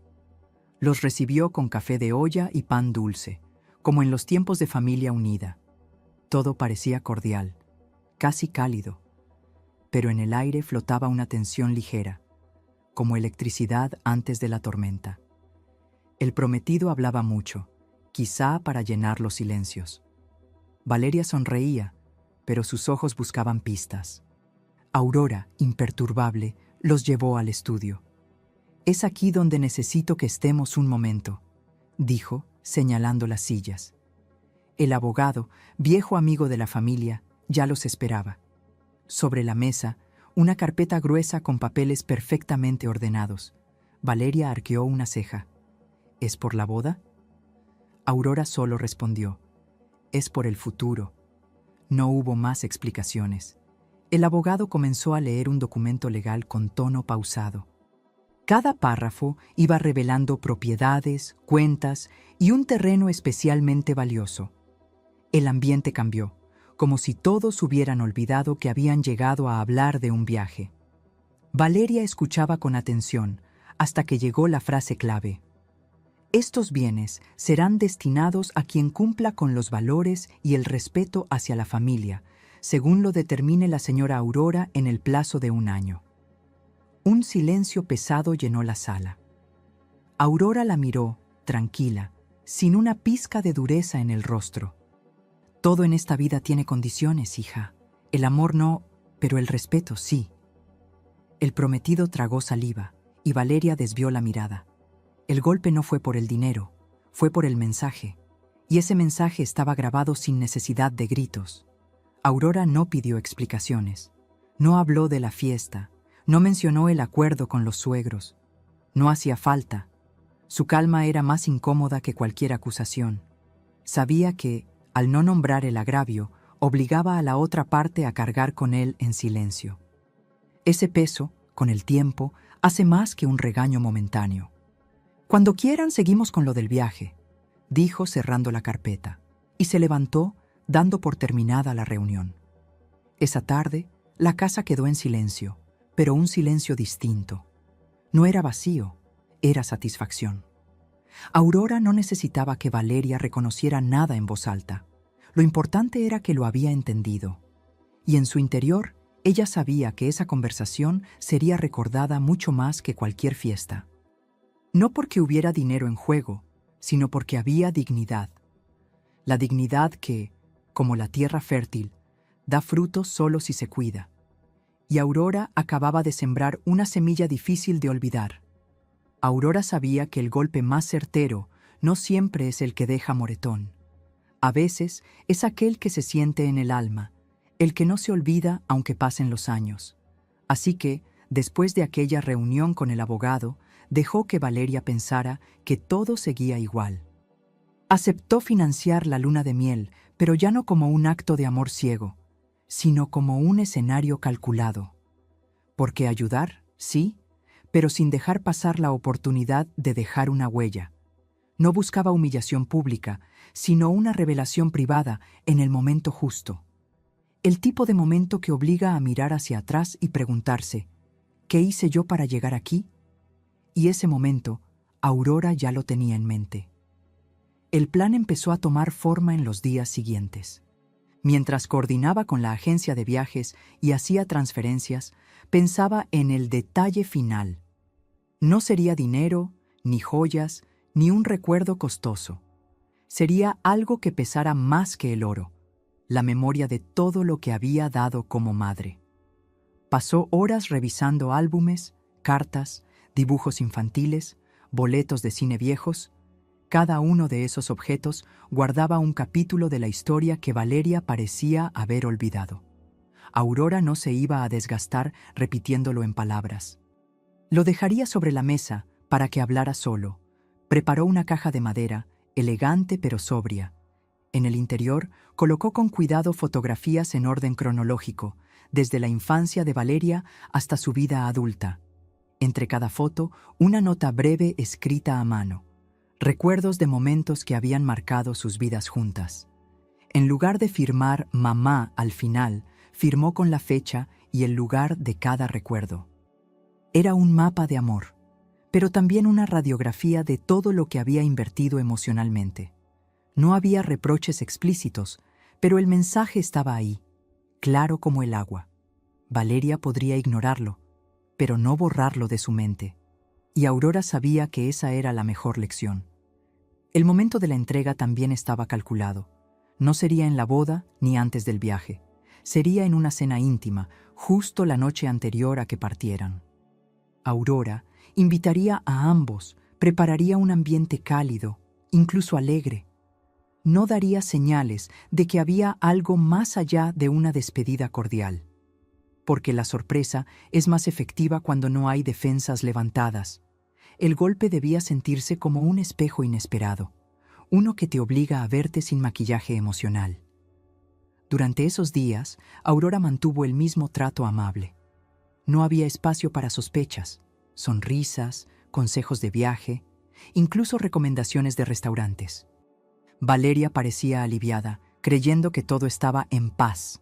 Los recibió con café de olla y pan dulce, como en los tiempos de familia unida. Todo parecía cordial, casi cálido, pero en el aire flotaba una tensión ligera, como electricidad antes de la tormenta. El prometido hablaba mucho, quizá para llenar los silencios. Valeria sonreía, pero sus ojos buscaban pistas. Aurora, imperturbable, los llevó al estudio. «Es aquí donde necesito que estemos un momento», dijo, señalando las sillas. El abogado, viejo amigo de la familia, ya los esperaba. Sobre la mesa, una carpeta gruesa con papeles perfectamente ordenados. Valeria arqueó una ceja. «¿Es por la boda?» Aurora solo respondió: «Es por el futuro». No hubo más explicaciones. El abogado comenzó a leer un documento legal con tono pausado. Cada párrafo iba revelando propiedades, cuentas y un terreno especialmente valioso. El ambiente cambió, como si todos hubieran olvidado que habían llegado a hablar de un viaje. Valeria escuchaba con atención hasta que llegó la frase clave: «Estos bienes serán destinados a quien cumpla con los valores y el respeto hacia la familia, según lo determine la señora Aurora en el plazo de 1 año». Un silencio pesado llenó la sala. Aurora la miró, tranquila, sin una pizca de dureza en el rostro. Todo en esta vida tiene condiciones, hija. El amor no, pero el respeto sí. El prometido tragó saliva y Valeria desvió la mirada. El golpe no fue por el dinero, fue por el mensaje, y ese mensaje estaba grabado sin necesidad de gritos. Aurora no pidió explicaciones, no habló de la fiesta, no mencionó el acuerdo con los suegros. No hacía falta. Su calma era más incómoda que cualquier acusación. Sabía que, al no nombrar el agravio, obligaba a la otra parte a cargar con él en silencio. Ese peso, con el tiempo, hace más que un regaño momentáneo. «Cuando quieran seguimos con lo del viaje», dijo cerrando la carpeta, y se levantó, dando por terminada la reunión. Esa tarde, la casa quedó en silencio, pero un silencio distinto. No era vacío, era satisfacción. Aurora no necesitaba que Valeria reconociera nada en voz alta. Lo importante era que lo había entendido. Y en su interior, ella sabía que esa conversación sería recordada mucho más que cualquier fiesta. No porque hubiera dinero en juego, sino porque había dignidad. La dignidad que, como la tierra fértil, da frutos solo si se cuida. Y Aurora acababa de sembrar una semilla difícil de olvidar. Aurora sabía que el golpe más certero no siempre es el que deja moretón. A veces es aquel que se siente en el alma, el que no se olvida aunque pasen los años. Así que, después de aquella reunión con el abogado, dejó que Valeria pensara que todo seguía igual. Aceptó financiar la luna de miel, pero ya no como un acto de amor ciego, sino como un escenario calculado. Porque ayudar, sí, pero sin dejar pasar la oportunidad de dejar una huella. No buscaba humillación pública, sino una revelación privada en el momento justo. El tipo de momento que obliga a mirar hacia atrás y preguntarse, ¿qué hice yo para llegar aquí? Y ese momento, Aurora ya lo tenía en mente. El plan empezó a tomar forma en los días siguientes. Mientras coordinaba con la agencia de viajes y hacía transferencias, pensaba en el detalle final. No sería dinero, ni joyas, ni un recuerdo costoso. Sería algo que pesara más que el oro, la memoria de todo lo que había dado como madre. Pasó horas revisando álbumes, cartas, dibujos infantiles, boletos de cine viejos. Cada uno de esos objetos guardaba un capítulo de la historia que Valeria parecía haber olvidado. Aurora no se iba a desgastar repitiéndolo en palabras. Lo dejaría sobre la mesa para que hablara solo. Preparó una caja de madera, elegante pero sobria. En el interior colocó con cuidado fotografías en orden cronológico, desde la infancia de Valeria hasta su vida adulta. Entre cada foto, una nota breve escrita a mano. Recuerdos de momentos que habían marcado sus vidas juntas. En lugar de firmar «mamá» al final, firmó con la fecha y el lugar de cada recuerdo. Era un mapa de amor, pero también una radiografía de todo lo que había invertido emocionalmente. No había reproches explícitos, pero el mensaje estaba ahí, claro como el agua. Valeria podría ignorarlo, pero no borrarlo de su mente. Y Aurora sabía que esa era la mejor lección. El momento de la entrega también estaba calculado. No sería en la boda ni antes del viaje. Sería en una cena íntima, justo la noche anterior a que partieran. Aurora invitaría a ambos, prepararía un ambiente cálido, incluso alegre. No daría señales de que había algo más allá de una despedida cordial. Porque la sorpresa es más efectiva cuando no hay defensas levantadas. El golpe debía sentirse como un espejo inesperado, uno que te obliga a verte sin maquillaje emocional. Durante esos días, Aurora mantuvo el mismo trato amable. No había espacio para sospechas, sonrisas, consejos de viaje, incluso recomendaciones de restaurantes. Valeria parecía aliviada, creyendo que todo estaba en paz.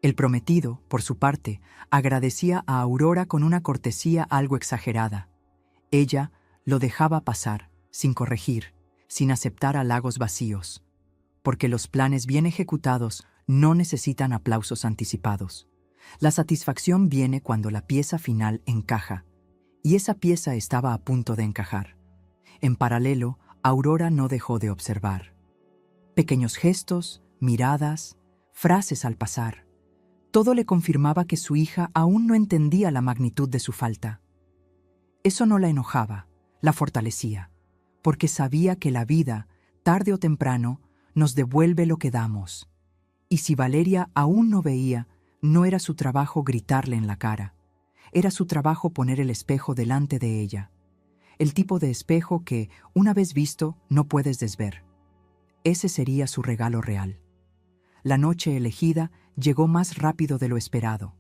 El prometido, por su parte, agradecía a Aurora con una cortesía algo exagerada. Ella lo dejaba pasar, sin corregir, sin aceptar halagos vacíos, porque los planes bien ejecutados no necesitan aplausos anticipados. La satisfacción viene cuando la pieza final encaja, y esa pieza estaba a punto de encajar. En paralelo, Aurora no dejó de observar. Pequeños gestos, miradas, frases al pasar. Todo le confirmaba que su hija aún no entendía la magnitud de su falta. Eso no la enojaba, la fortalecía, porque sabía que la vida, tarde o temprano, nos devuelve lo que damos. Y si Valeria aún no veía, no era su trabajo gritarle en la cara. Era su trabajo poner el espejo delante de ella. El tipo de espejo que, una vez visto, no puedes desver. Ese sería su regalo real. La noche elegida llegó más rápido de lo esperado.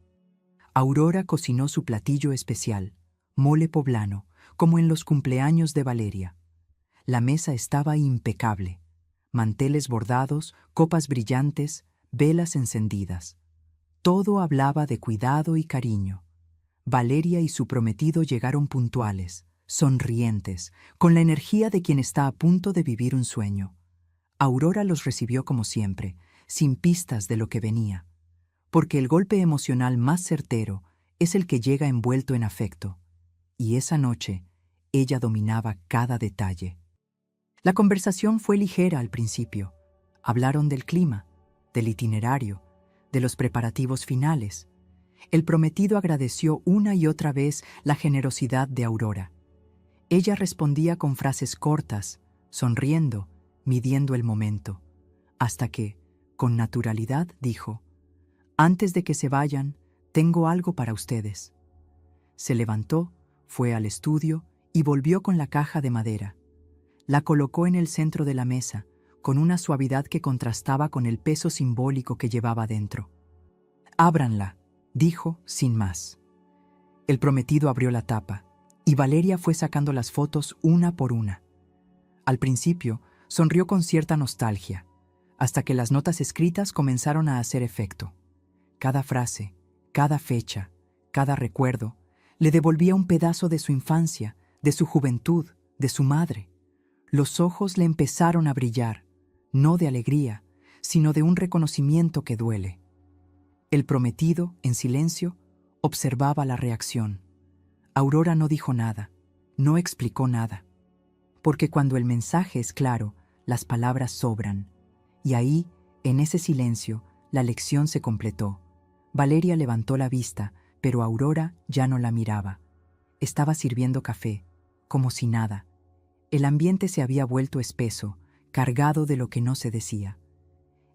Aurora cocinó su platillo especial, mole poblano, como en los cumpleaños de Valeria. La mesa estaba impecable. Manteles bordados, copas brillantes, velas encendidas. Todo hablaba de cuidado y cariño. Valeria y su prometido llegaron puntuales, sonrientes, con la energía de quien está a punto de vivir un sueño. Aurora los recibió como siempre, sin pistas de lo que venía, porque el golpe emocional más certero es el que llega envuelto en afecto, y esa noche ella dominaba cada detalle. La conversación fue ligera al principio. Hablaron del clima, del itinerario, de los preparativos finales. El prometido agradeció una y otra vez la generosidad de Aurora. Ella respondía con frases cortas, sonriendo, midiendo el momento, hasta que, con naturalidad, dijo: «Antes de que se vayan, tengo algo para ustedes». Se levantó, fue al estudio y volvió con la caja de madera. La colocó en el centro de la mesa, con una suavidad que contrastaba con el peso simbólico que llevaba dentro. «Ábranla», dijo sin más. El prometido abrió la tapa, y Valeria fue sacando las fotos una por una. Al principio, sonrió con cierta nostalgia, hasta que las notas escritas comenzaron a hacer efecto. Cada frase, cada fecha, cada recuerdo, le devolvía un pedazo de su infancia, de su juventud, de su madre. Los ojos le empezaron a brillar, no de alegría, sino de un reconocimiento que duele. El prometido, en silencio, observaba la reacción. Aurora no dijo nada, no explicó nada, porque cuando el mensaje es claro, las palabras sobran. Y ahí, en ese silencio, la lección se completó. Valeria levantó la vista, pero Aurora ya no la miraba. Estaba sirviendo café, como si nada. El ambiente se había vuelto espeso, cargado de lo que no se decía.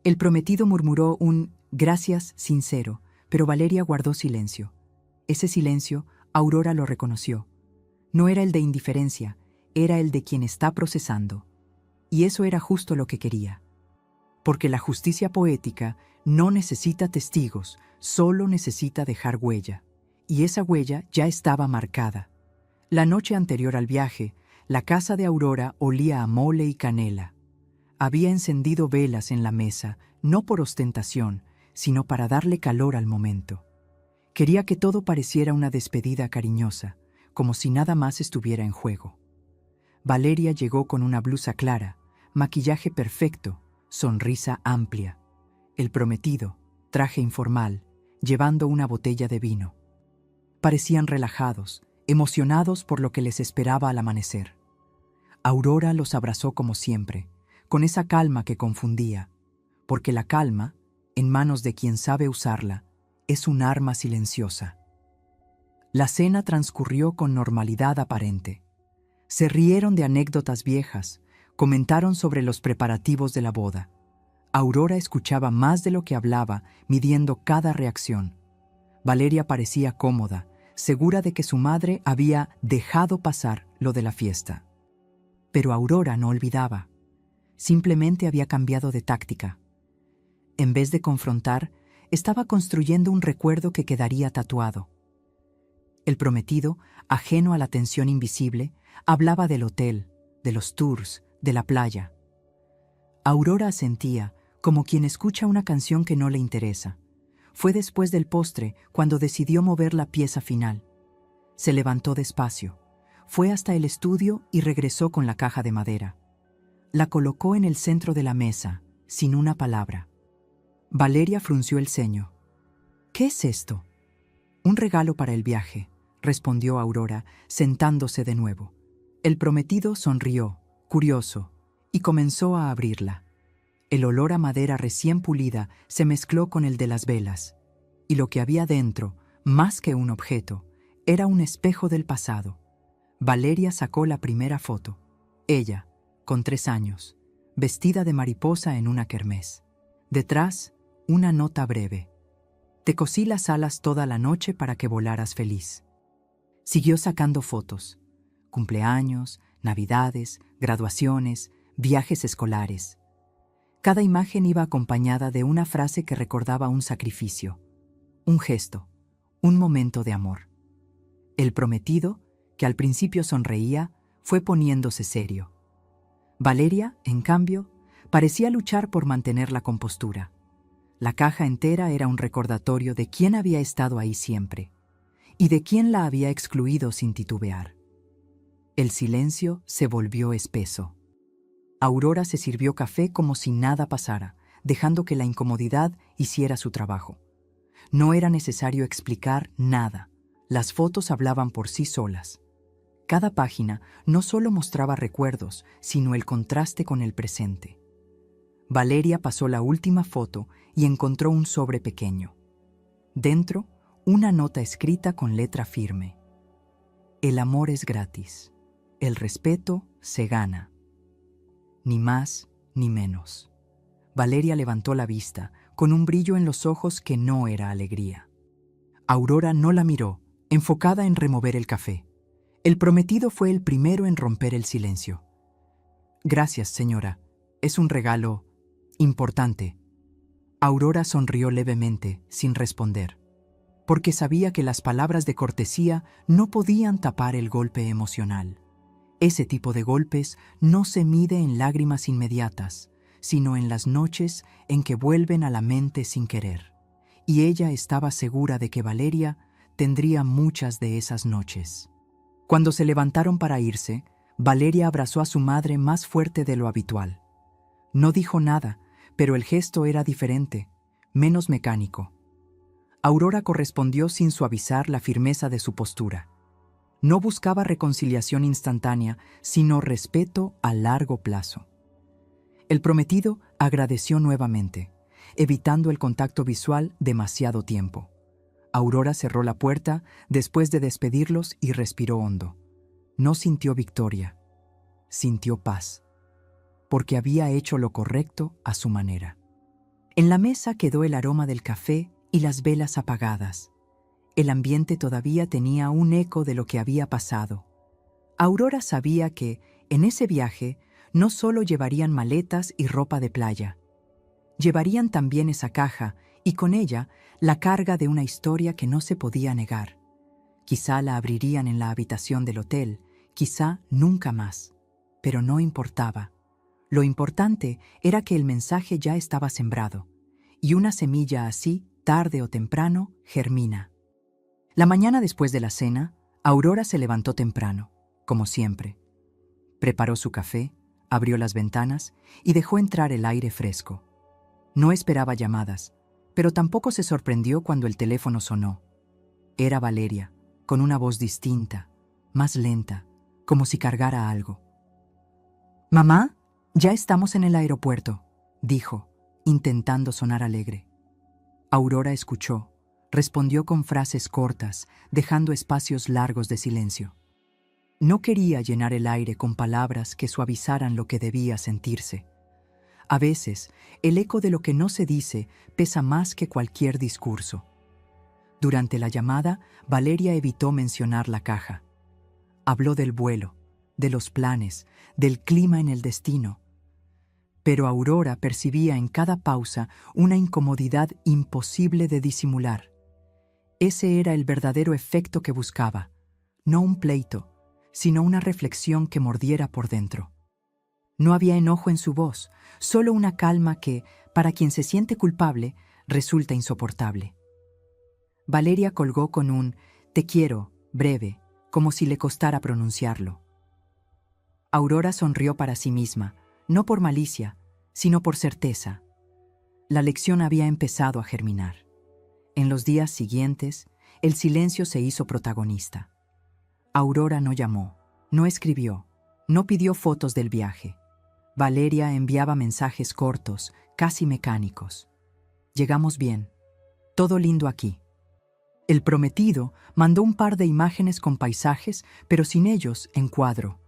El prometido murmuró un «gracias» sincero, pero Valeria guardó silencio. Ese silencio, Aurora lo reconoció. No era el de indiferencia, era el de quien está procesando. Y eso era justo lo que quería. Porque la justicia poética no necesita testigos, solo necesita dejar huella. Y esa huella ya estaba marcada. La noche anterior al viaje, la casa de Aurora olía a mole y canela. Había encendido velas en la mesa, no por ostentación, sino para darle calor al momento. Quería que todo pareciera una despedida cariñosa, como si nada más estuviera en juego. Valeria llegó con una blusa clara, maquillaje perfecto, sonrisa amplia. El prometido, traje informal, llevando una botella de vino. Parecían relajados, emocionados por lo que les esperaba al amanecer. Aurora los abrazó como siempre, con esa calma que confundía, porque la calma, en manos de quien sabe usarla, es un arma silenciosa. La cena transcurrió con normalidad aparente. Se rieron de anécdotas viejas, comentaron sobre los preparativos de la boda. Aurora escuchaba más de lo que hablaba, midiendo cada reacción. Valeria parecía cómoda, segura de que su madre había dejado pasar lo de la fiesta. Pero Aurora no olvidaba. Simplemente había cambiado de táctica. En vez de confrontar, estaba construyendo un recuerdo que quedaría tatuado. El prometido, ajeno a la tensión invisible, hablaba del hotel, de los tours, de la playa. Aurora asentía, como quien escucha una canción que no le interesa. Fue después del postre cuando decidió mover la pieza final. Se levantó despacio, fue hasta el estudio y regresó con la caja de madera. La colocó en el centro de la mesa, sin una palabra. Valeria frunció el ceño. «¿Qué es esto?» «Un regalo para el viaje», respondió Aurora, sentándose de nuevo. El prometido sonrió, curioso, y comenzó a abrirla. El olor a madera recién pulida se mezcló con el de las velas, y lo que había dentro, más que un objeto, era un espejo del pasado. Valeria sacó la primera foto. Ella, con 3 años, vestida de mariposa en una kermés. Detrás, una nota breve. Te cosí las alas toda la noche para que volaras feliz. Siguió sacando fotos. Cumpleaños, navidades, graduaciones, viajes escolares. Cada imagen iba acompañada de una frase que recordaba un sacrificio, un gesto, un momento de amor. El prometido, que al principio sonreía, fue poniéndose serio. Valeria, en cambio, parecía luchar por mantener la compostura. La caja entera era un recordatorio de quién había estado ahí siempre y de quién la había excluido sin titubear. El silencio se volvió espeso. Aurora se sirvió café como si nada pasara, dejando que la incomodidad hiciera su trabajo. No era necesario explicar nada. Las fotos hablaban por sí solas. Cada página no solo mostraba recuerdos, sino el contraste con el presente. Valeria pasó la última foto y encontró un sobre pequeño. Dentro, una nota escrita con letra firme. El amor es gratis. El respeto se gana. Ni más ni menos. Valeria levantó la vista, con un brillo en los ojos que no era alegría. Aurora no la miró, enfocada en remover el café. El prometido fue el primero en romper el silencio. Gracias, señora. Es un regalo importante. Aurora sonrió levemente, sin responder, porque sabía que las palabras de cortesía no podían tapar el golpe emocional. Ese tipo de golpes no se mide en lágrimas inmediatas, sino en las noches en que vuelven a la mente sin querer. Y ella estaba segura de que Valeria tendría muchas de esas noches. Cuando se levantaron para irse, Valeria abrazó a su madre más fuerte de lo habitual. No dijo nada, pero el gesto era diferente, menos mecánico. Aurora correspondió sin suavizar la firmeza de su postura. No buscaba reconciliación instantánea, sino respeto a largo plazo. El prometido agradeció nuevamente, evitando el contacto visual demasiado tiempo. Aurora cerró la puerta después de despedirlos y respiró hondo. No sintió victoria, sintió paz, porque había hecho lo correcto a su manera. En la mesa quedó el aroma del café y las velas apagadas. El ambiente todavía tenía un eco de lo que había pasado. Aurora sabía que, en ese viaje, no solo llevarían maletas y ropa de playa. Llevarían también esa caja y con ella la carga de una historia que no se podía negar. Quizá la abrirían en la habitación del hotel, quizá nunca más. Pero no importaba. Lo importante era que el mensaje ya estaba sembrado, y una semilla así, tarde o temprano, germina. La mañana después de la cena, Aurora se levantó temprano, como siempre. Preparó su café, abrió las ventanas y dejó entrar el aire fresco. No esperaba llamadas, pero tampoco se sorprendió cuando el teléfono sonó. Era Valeria, con una voz distinta, más lenta, como si cargara algo. «Mamá, ya estamos en el aeropuerto», dijo, intentando sonar alegre. Aurora escuchó, respondió con frases cortas, dejando espacios largos de silencio. No quería llenar el aire con palabras que suavizaran lo que debía sentirse. A veces, el eco de lo que no se dice pesa más que cualquier discurso. Durante la llamada, Valeria evitó mencionar la caja. Habló del vuelo, de los planes, del clima en el destino. Pero Aurora percibía en cada pausa una incomodidad imposible de disimular. Ese era el verdadero efecto que buscaba, no un pleito, sino una reflexión que mordiera por dentro. No había enojo en su voz, solo una calma que, para quien se siente culpable, resulta insoportable. Valeria colgó con un «te quiero», breve, como si le costara pronunciarlo. Aurora sonrió para sí misma, no por malicia, sino por certeza. La lección había empezado a germinar. En los días siguientes, el silencio se hizo protagonista. Aurora no llamó, no escribió, no pidió fotos del viaje. Valeria enviaba mensajes cortos, casi mecánicos. Llegamos bien. Todo lindo aquí. El prometido mandó un par de imágenes con paisajes, pero sin ellos en cuadro.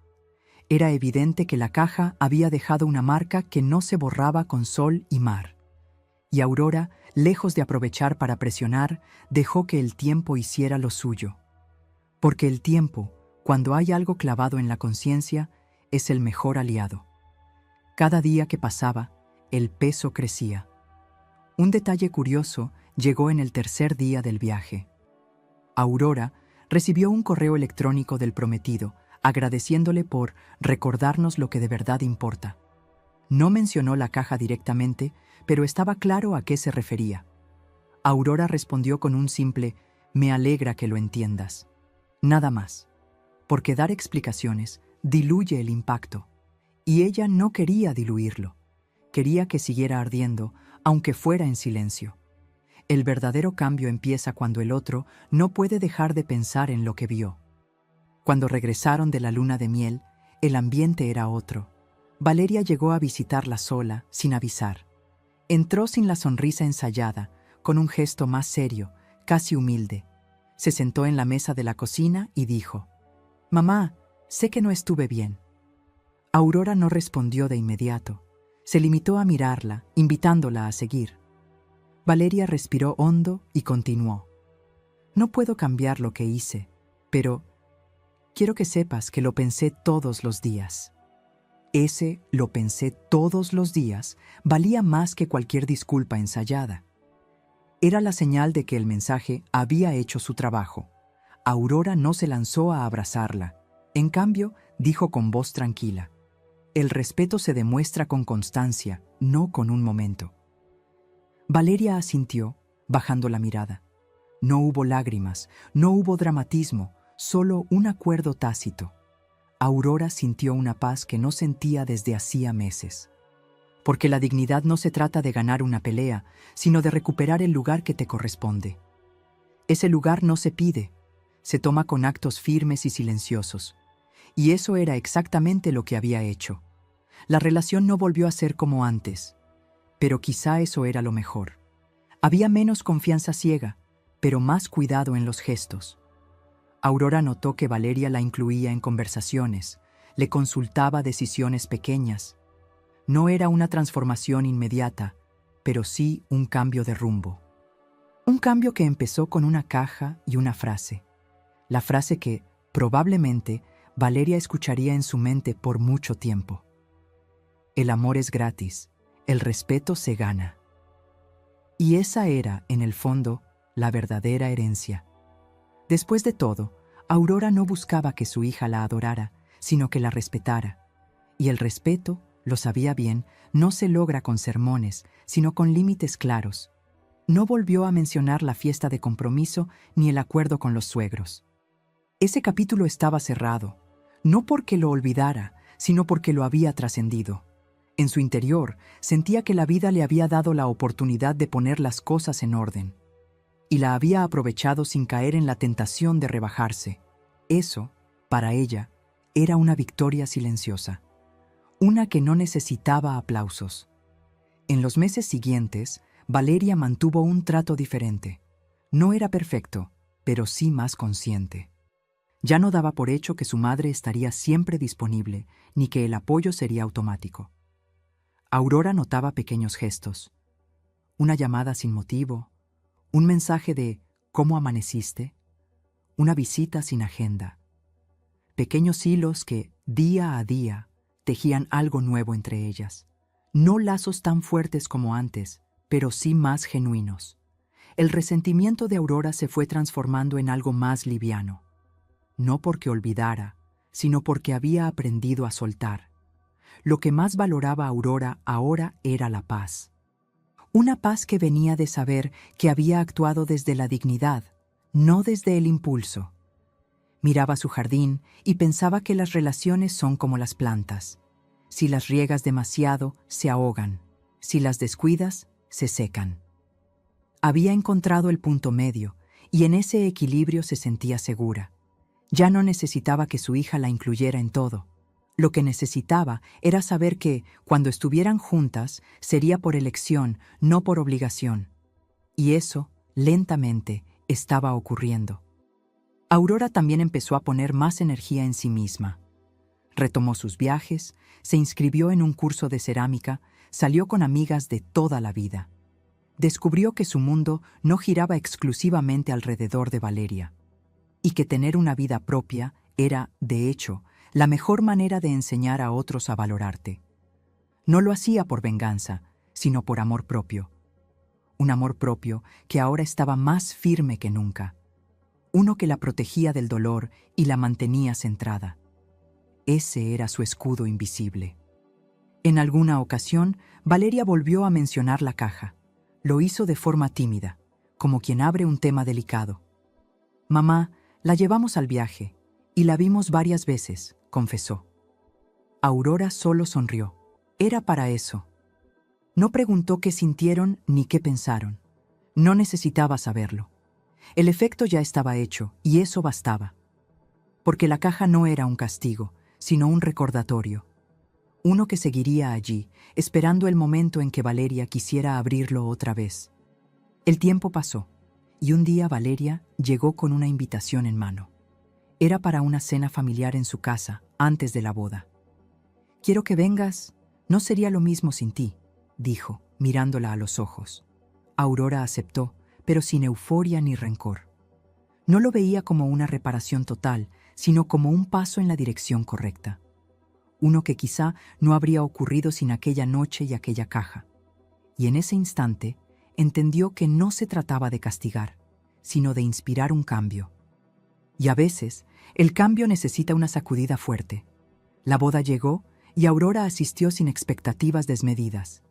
Era evidente que la caja había dejado una marca que no se borraba con sol y mar. Y Aurora, lejos de aprovechar para presionar, dejó que el tiempo hiciera lo suyo. Porque el tiempo, cuando hay algo clavado en la conciencia, es el mejor aliado. Cada día que pasaba, el peso crecía. Un detalle curioso llegó en el tercer día del viaje. Aurora recibió un correo electrónico del prometido, agradeciéndole por recordarnos lo que de verdad importa. No mencionó la caja directamente, pero estaba claro a qué se refería. Aurora respondió con un simple «Me alegra que lo entiendas». Nada más, porque dar explicaciones diluye el impacto, y ella no quería diluirlo. Quería que siguiera ardiendo, aunque fuera en silencio. El verdadero cambio empieza cuando el otro no puede dejar de pensar en lo que vio. Cuando regresaron de la luna de miel, el ambiente era otro. Valeria llegó a visitarla sola, sin avisar. Entró sin la sonrisa ensayada, con un gesto más serio, casi humilde. Se sentó en la mesa de la cocina y dijo: «Mamá, sé que no estuve bien». Aurora no respondió de inmediato. Se limitó a mirarla, invitándola a seguir. Valeria respiró hondo y continuó: «No puedo cambiar lo que hice, pero quiero que sepas que lo pensé todos los días». Ese «lo pensé todos los días» valía más que cualquier disculpa ensayada. Era la señal de que el mensaje había hecho su trabajo. Aurora no se lanzó a abrazarla. En cambio, dijo con voz tranquila: «El respeto se demuestra con constancia, no con un momento». Valeria asintió, bajando la mirada. No hubo lágrimas, no hubo dramatismo, solo un acuerdo tácito. Aurora sintió una paz que no sentía desde hacía meses. Porque la dignidad no se trata de ganar una pelea, sino de recuperar el lugar que te corresponde. Ese lugar no se pide, se toma con actos firmes y silenciosos. Y eso era exactamente lo que había hecho. La relación no volvió a ser como antes, pero quizá eso era lo mejor. Había menos confianza ciega, pero más cuidado en los gestos. Aurora notó que Valeria la incluía en conversaciones, le consultaba decisiones pequeñas. No era una transformación inmediata, pero sí un cambio de rumbo. Un cambio que empezó con una caja y una frase. La frase que, probablemente, Valeria escucharía en su mente por mucho tiempo. El amor es gratis, el respeto se gana. Y esa era, en el fondo, la verdadera herencia. Después de todo, Aurora no buscaba que su hija la adorara, sino que la respetara. Y el respeto, lo sabía bien, no se logra con sermones, sino con límites claros. No volvió a mencionar la fiesta de compromiso ni el acuerdo con los suegros. Ese capítulo estaba cerrado, no porque lo olvidara, sino porque lo había trascendido. En su interior, sentía que la vida le había dado la oportunidad de poner las cosas en orden. Y la había aprovechado sin caer en la tentación de rebajarse. Eso, para ella, era una victoria silenciosa. Una que no necesitaba aplausos. En los meses siguientes, Valeria mantuvo un trato diferente. No era perfecto, pero sí más consciente. Ya no daba por hecho que su madre estaría siempre disponible, ni que el apoyo sería automático. Aurora notaba pequeños gestos. Una llamada sin motivo, un mensaje de «¿Cómo amaneciste?», una visita sin agenda. Pequeños hilos que, día a día, tejían algo nuevo entre ellas. No lazos tan fuertes como antes, pero sí más genuinos. El resentimiento de Aurora se fue transformando en algo más liviano. No porque olvidara, sino porque había aprendido a soltar. Lo que más valoraba Aurora ahora era la paz. Una paz que venía de saber que había actuado desde la dignidad, no desde el impulso. Miraba su jardín y pensaba que las relaciones son como las plantas. Si las riegas demasiado, se ahogan. Si las descuidas, se secan. Había encontrado el punto medio y en ese equilibrio se sentía segura. Ya no necesitaba que su hija la incluyera en todo. Lo que necesitaba era saber que, cuando estuvieran juntas, sería por elección, no por obligación. Y eso, lentamente, estaba ocurriendo. Aurora también empezó a poner más energía en sí misma. Retomó sus viajes, se inscribió en un curso de cerámica, salió con amigas de toda la vida. Descubrió que su mundo no giraba exclusivamente alrededor de Valeria, y que tener una vida propia era, de hecho, la mejor manera de enseñar a otros a valorarte. No lo hacía por venganza, sino por amor propio. Un amor propio que ahora estaba más firme que nunca. Uno que la protegía del dolor y la mantenía centrada. Ese era su escudo invisible. En alguna ocasión, Valeria volvió a mencionar la caja. Lo hizo de forma tímida, como quien abre un tema delicado. «Mamá, la llevamos al viaje, y la vimos varias veces», confesó. Aurora solo sonrió. Era para eso. No preguntó qué sintieron ni qué pensaron. No necesitaba saberlo. El efecto ya estaba hecho, y eso bastaba. Porque la caja no era un castigo, sino un recordatorio. Uno que seguiría allí, esperando el momento en que Valeria quisiera abrirlo otra vez. El tiempo pasó, y un día Valeria llegó con una invitación en mano. Era para una cena familiar en su casa, antes de la boda. «Quiero que vengas, no sería lo mismo sin ti», dijo, mirándola a los ojos. Aurora aceptó, pero sin euforia ni rencor. No lo veía como una reparación total, sino como un paso en la dirección correcta. Uno que quizá no habría ocurrido sin aquella noche y aquella caja. Y en ese instante entendió que no se trataba de castigar, sino de inspirar un cambio. Y a veces, el cambio necesita una sacudida fuerte. La boda llegó y Aurora asistió sin expectativas desmedidas.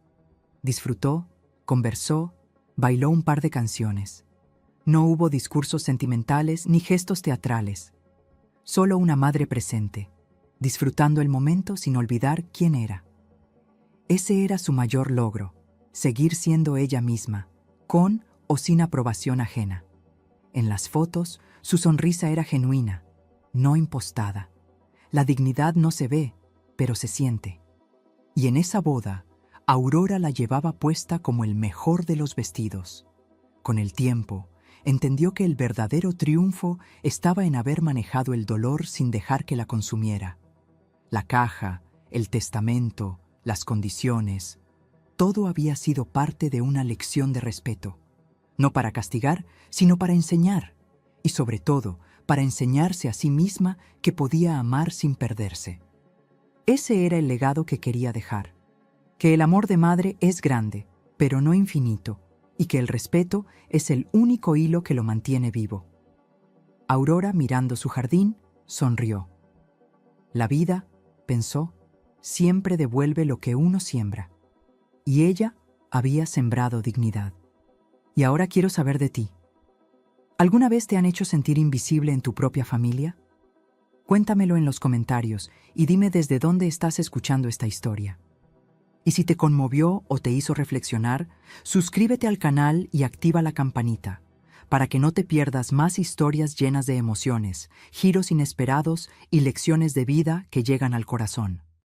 Disfrutó, conversó, bailó un par de canciones. No hubo discursos sentimentales ni gestos teatrales. Solo una madre presente, disfrutando el momento sin olvidar quién era. Ese era su mayor logro, seguir siendo ella misma, con o sin aprobación ajena. En las fotos, su sonrisa era genuina, no impostada. La dignidad no se ve, pero se siente. Y en esa boda, Aurora la llevaba puesta como el mejor de los vestidos. Con el tiempo, entendió que el verdadero triunfo estaba en haber manejado el dolor sin dejar que la consumiera. La caja, el testamento, las condiciones, todo había sido parte de una lección de respeto. No para castigar, sino para enseñar. Y sobre todo, para enseñarse a sí misma que podía amar sin perderse. Ese era el legado que quería dejar. Que el amor de madre es grande, pero no infinito, y que el respeto es el único hilo que lo mantiene vivo. Aurora, mirando su jardín, sonrió. La vida, pensó, siempre devuelve lo que uno siembra. Y ella había sembrado dignidad. Y ahora quiero saber de ti. ¿Alguna vez te han hecho sentir invisible en tu propia familia? Cuéntamelo en los comentarios y dime desde dónde estás escuchando esta historia. Y si te conmovió o te hizo reflexionar, suscríbete al canal y activa la campanita para que no te pierdas más historias llenas de emociones, giros inesperados y lecciones de vida que llegan al corazón.